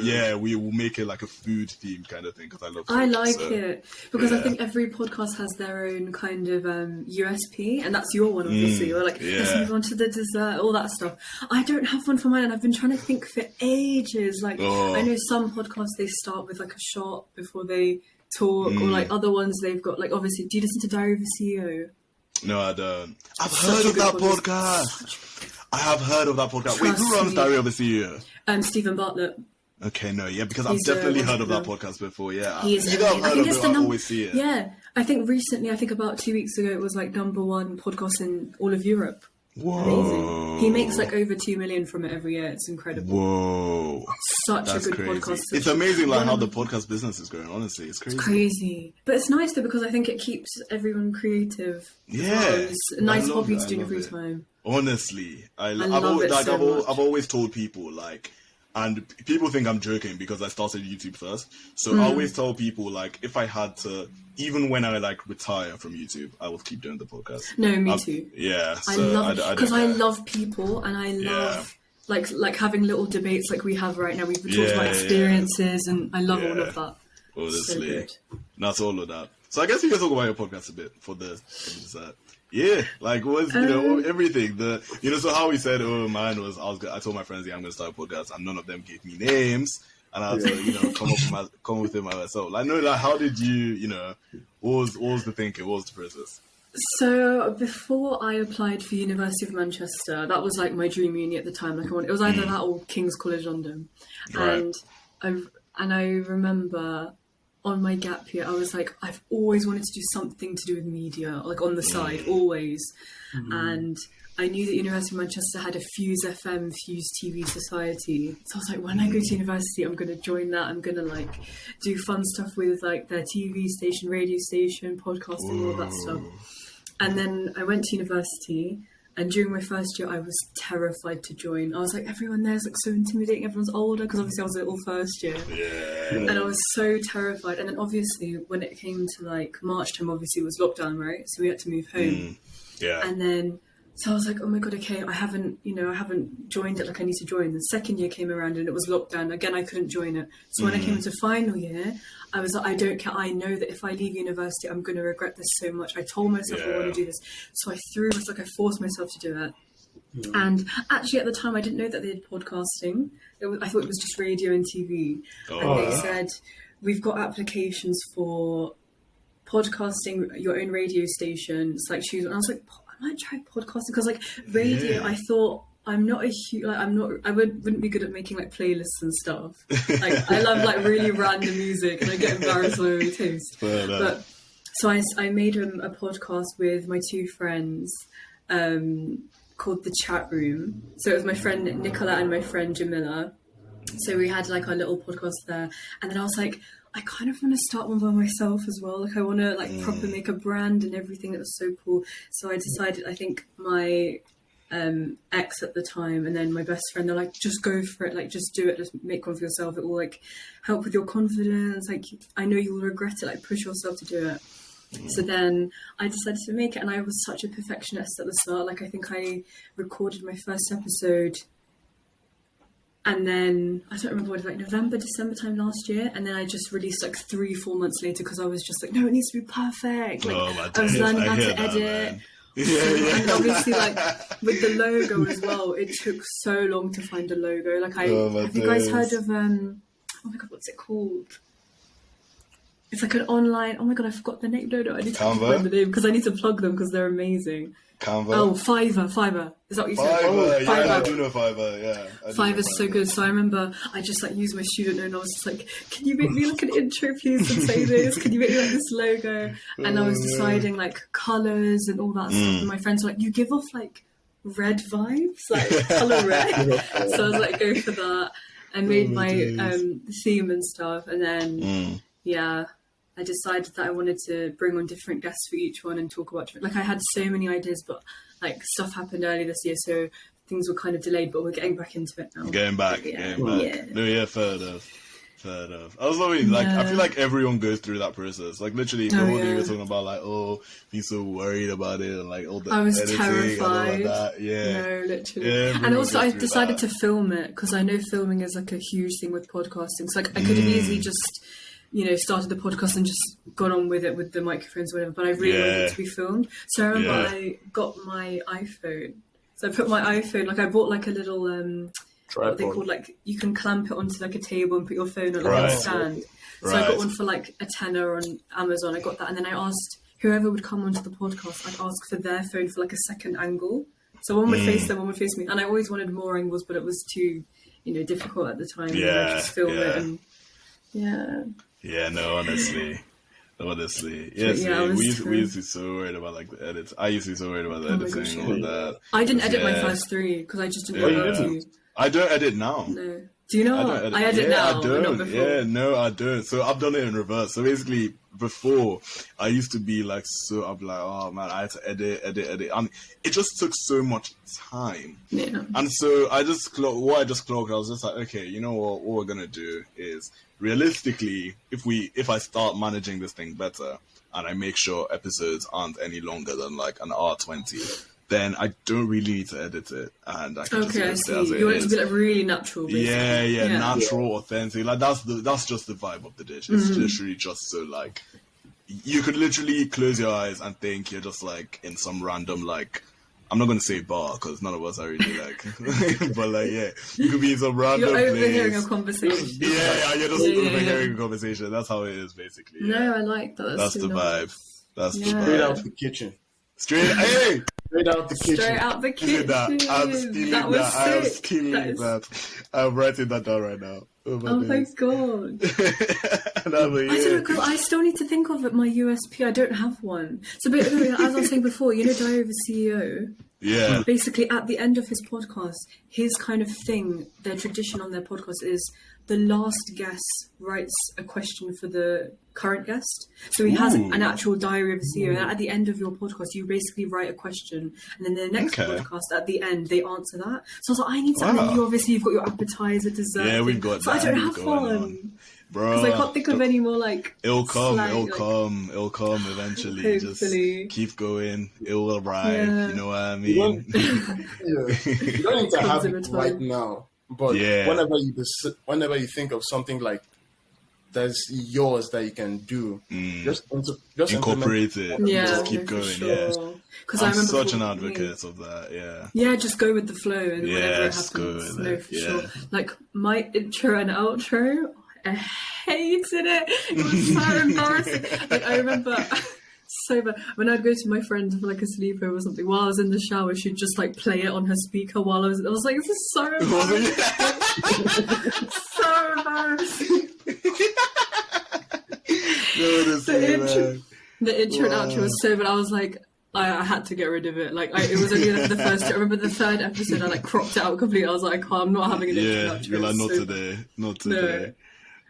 yeah, we will make it like a food themed kind of thing because I love food. I like it because I think every podcast has their own kind of USP, and that's your one, obviously. Or like, let's move on to the dessert, all that stuff. I don't have one for mine, and I've been trying to think for ages. Like, I know some podcasts they start with like a shot before they talk, or like other ones they've got like obviously. Do you listen to Diary of a CEO? No, I don't. I've heard of that podcast. I have heard of that podcast. Wait, who runs Diary of a CEO? Stephen Bartlett. Okay, no, yeah, because I've definitely heard of that podcast before, yeah. He is I've heard of it, I always see it. Yeah, I think recently, about 2 weeks ago, it was like #1 podcast in all of Europe. Whoa. Amazing. He makes like over 2 million from it every year. It's incredible. Whoa. That's a good podcast. It's amazing like how the podcast business is going, honestly. It's crazy. It's crazy. But it's nice though because I think it keeps everyone creative. Yeah. It's a nice hobby to do in your free time. Honestly. I've always told people like, and people think I'm joking because I started YouTube first. So I always tell people like, if I had to, even when I like retire from YouTube, I will keep doing the podcast. No, me too. Yeah. I love it because I love people and I love like having little debates like we have right now. We've talked about experiences and I love all of that. Honestly, that's all of that. So I guess you can talk about your podcast a bit for the dessert. Yeah, like was everything. So how we said, mine was I told my friends, I'm gonna start a podcast, and none of them gave me names, and I had to come with it myself. Like, no, like how did you, what was the thinking? What was the process? So before I applied for University of Manchester, that was like my dream uni at the time. Like it was either that or King's College London, and I remember. On my gap year, I was like, I've always wanted to do something to do with media, like on the side, always. And I knew that University of Manchester had a Fuse FM, Fuse TV Society. So I was like, when I go to university, I'm going to join that. I'm going to like do fun stuff with like their TV station, radio station, podcasting, all that stuff. And then I went to university And during my first year, I was terrified to join. I was like, everyone there's like so intimidating. Everyone's older because obviously I was all first year. Yeah. And I was so terrified. And then obviously when it came to like March time, obviously it was lockdown, right? So we had to move home. Yeah. And then, so I was like, oh my God, okay, I haven't joined it like I need to join. The second year came around and it was lockdown. Again, I couldn't join it. So when I came into final year, I was like, I don't care. I know that if I leave university, I'm going to regret this so much. I told myself I want to do this. So I forced myself to do it. And actually at the time, I didn't know that they did podcasting. I thought it was just radio and TV. And they said, we've got applications for podcasting your own radio station. It's like choose. And I was like, I might try podcasting because like radio, I thought I'm not a huge, like I wouldn't be good at making like playlists and stuff. Like I love like really random music and I get embarrassed by my taste. But so I made a podcast with my two friends called The Chat Room. So it was my friend Nicola and my friend Jamila. So we had like our little podcast there. And then I was like, I kind of want to start one by myself as well. Like I want to like proper make a brand and everything. It was so cool. So I decided, I think my ex at the time and then my best friend, they're like, just go for it. Like just do it. Just make one for yourself. It will like help with your confidence. Like I know you'll regret it. Like push yourself to do it. So then I decided to make it and I was such a perfectionist at the start. Like I think I recorded my first episode and then I don't remember what, like November, December time last year. And then I just released like 3-4 months later because I was just like, no, it needs to be perfect. Like I was learning how to edit. And obviously like with the logo as well, it took so long to find a logo. Like have you guys heard of, oh my God, what's it called? It's like an online, oh my God, I forgot the name. No, I need to find the name because I need to plug them because they're amazing. Canva? Oh, Fiverr. Is that what you said? Fiverr, Fiverr. Yeah, I do know Fiverr, yeah. Fiverr's so good. So I remember I just like used my student note and I was just like, can you make me like an intro please and say this? Can you make me like this logo? And I was deciding like colours and all that stuff. And my friends were like, you give off like red vibes, like colour red. So I was like, go for that. I made my theme and stuff. And then, I decided that I wanted to bring on different guests for each one and talk about different, like I had so many ideas, but like stuff happened early this year, so things were kind of delayed, but we're getting back into it now. Getting back. Yeah. No, fair enough. I was loving, like, I feel like everyone goes through that process. Like, literally, the whole day we were talking about, like, being so worried about it and, like, all the I was editing terrified. And all of that. Yeah. No, literally. And also, I decided to film it because I know filming is, like, a huge thing with podcasting. So, like, I could have easily just, started the podcast and just gone on with it with the microphones or whatever. But I really wanted it to be filmed. So, I remember I got my iPhone. So, I put my iPhone, like, I bought, like, a little... what they called, like, you can clamp it onto like a table and put your phone on like a stand. So I got one for like a tenner on Amazon. I got that, and then I asked whoever would come onto the podcast, I'd ask for their phone for like a second angle. So one would face them, one would face me, and I always wanted more angles, but it was too, difficult at the time. I just film it and no, honestly. Yes, we used to be so worried about like the edits. I used to be so worried about the editing and all that. I didn't edit my first 3 because I just didn't want to. I don't edit now. No. Do you know? I edit now. I don't. Not before. Yeah, no, I don't. So I've done it in reverse. So basically, before I used to be like, so I'm like, oh man, I had to edit, and it just took so much time. Yeah. And so I just clocked. I was just like, okay, you know what we're gonna do is realistically, if I start managing this thing better and I make sure episodes aren't any longer than like an hour 20. Then I don't really need to edit it, and I can just I see. You want it to be like really natural, basically. Yeah, natural, authentic. Like that's just the vibe of the dish. It's literally just so like you could literally close your eyes and think you're just like in some random like I'm not gonna say bar because none of us are really like, but like you could be in some random You're place. overhearing a conversation. You're just overhearing a conversation. That's how it is basically. No, I like that. That's the vibe. That's the vibe. Straight out the kitchen. Straight out the kitchen. Straight out the kitchen. I'm stealing that. I'm writing that down right now. Oh my God. I don't know, girl, I still need to think of it, my USP. I don't have one. So, but, as I was saying before, Diary of a CEO. Yeah. Basically, at the end of his podcast, his kind of thing, their tradition on their podcast is the last guest writes a question for the current guest. So he has an actual diary of a CEO. And at the end of your podcast, you basically write a question, and then the next podcast at the end they answer that. So I was like, I need to. And then you've got your appetizer, dessert. Yeah, we've got so that. I don't have one. Bro, because I can't think of any more like. It'll come eventually. Hopefully. Just keep going. It will arrive. Yeah. You know what I mean? You don't need to have it right now, but whenever you think of something like that's yours that you can do, just incorporate it. Yeah, just keep going. Sure. Yeah, because I'm such an advocate of that. Yeah, just go with the flow, and whatever happens, go with it. For sure. Like my intro and outro, I hated it. It was so embarrassing. Like I remember. So bad. When I'd go to my friend for like a sleepover or something, while I was in the shower, she'd just like play it on her speaker while I was like, this is so embarrassing. So embarrassing. The intro and outro was so bad. I was like, I had to get rid of it. Like it was only like the first. I remember the third episode. I like cropped it out completely. I was like, I'm not having an intro and outro. You're like, not today. No.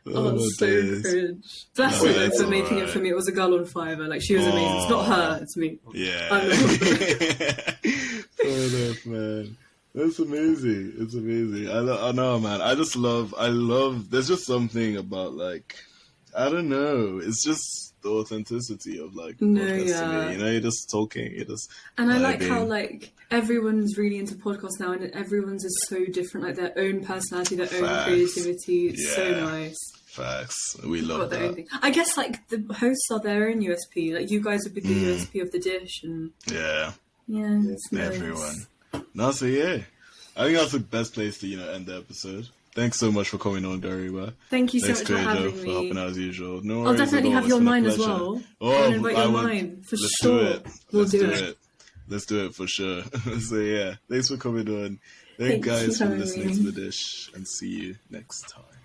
Oh, so cringe. Bless her though for making it for me. It was a girl on Fiverr. Like she was amazing. It's not her, it's me. Yeah. Fair enough, man. That's amazing. It's amazing. I know, man. I love. There's just something about like, I don't know. It's just the authenticity of like podcasting. To me. You know, you're just talking. You're just. And I like how like everyone's really into podcasts now, and everyone's is so different. Like their own personality, their own creativity. It's so nice. Facts. We love that. I guess like the hosts are their own USP. Like you guys would be the USP of the dish, and it's nice. Everyone. No, so I think that's the best place to end the episode. Thanks so much for coming on, Garima. Thank you so much for having me. For helping out as usual. No I'll definitely have you on mine as well. Oh, invite you on mine for sure. Let's do it. Let's do it for sure. So thanks for coming on. Thanks guys for listening to The Dish, and see you next time.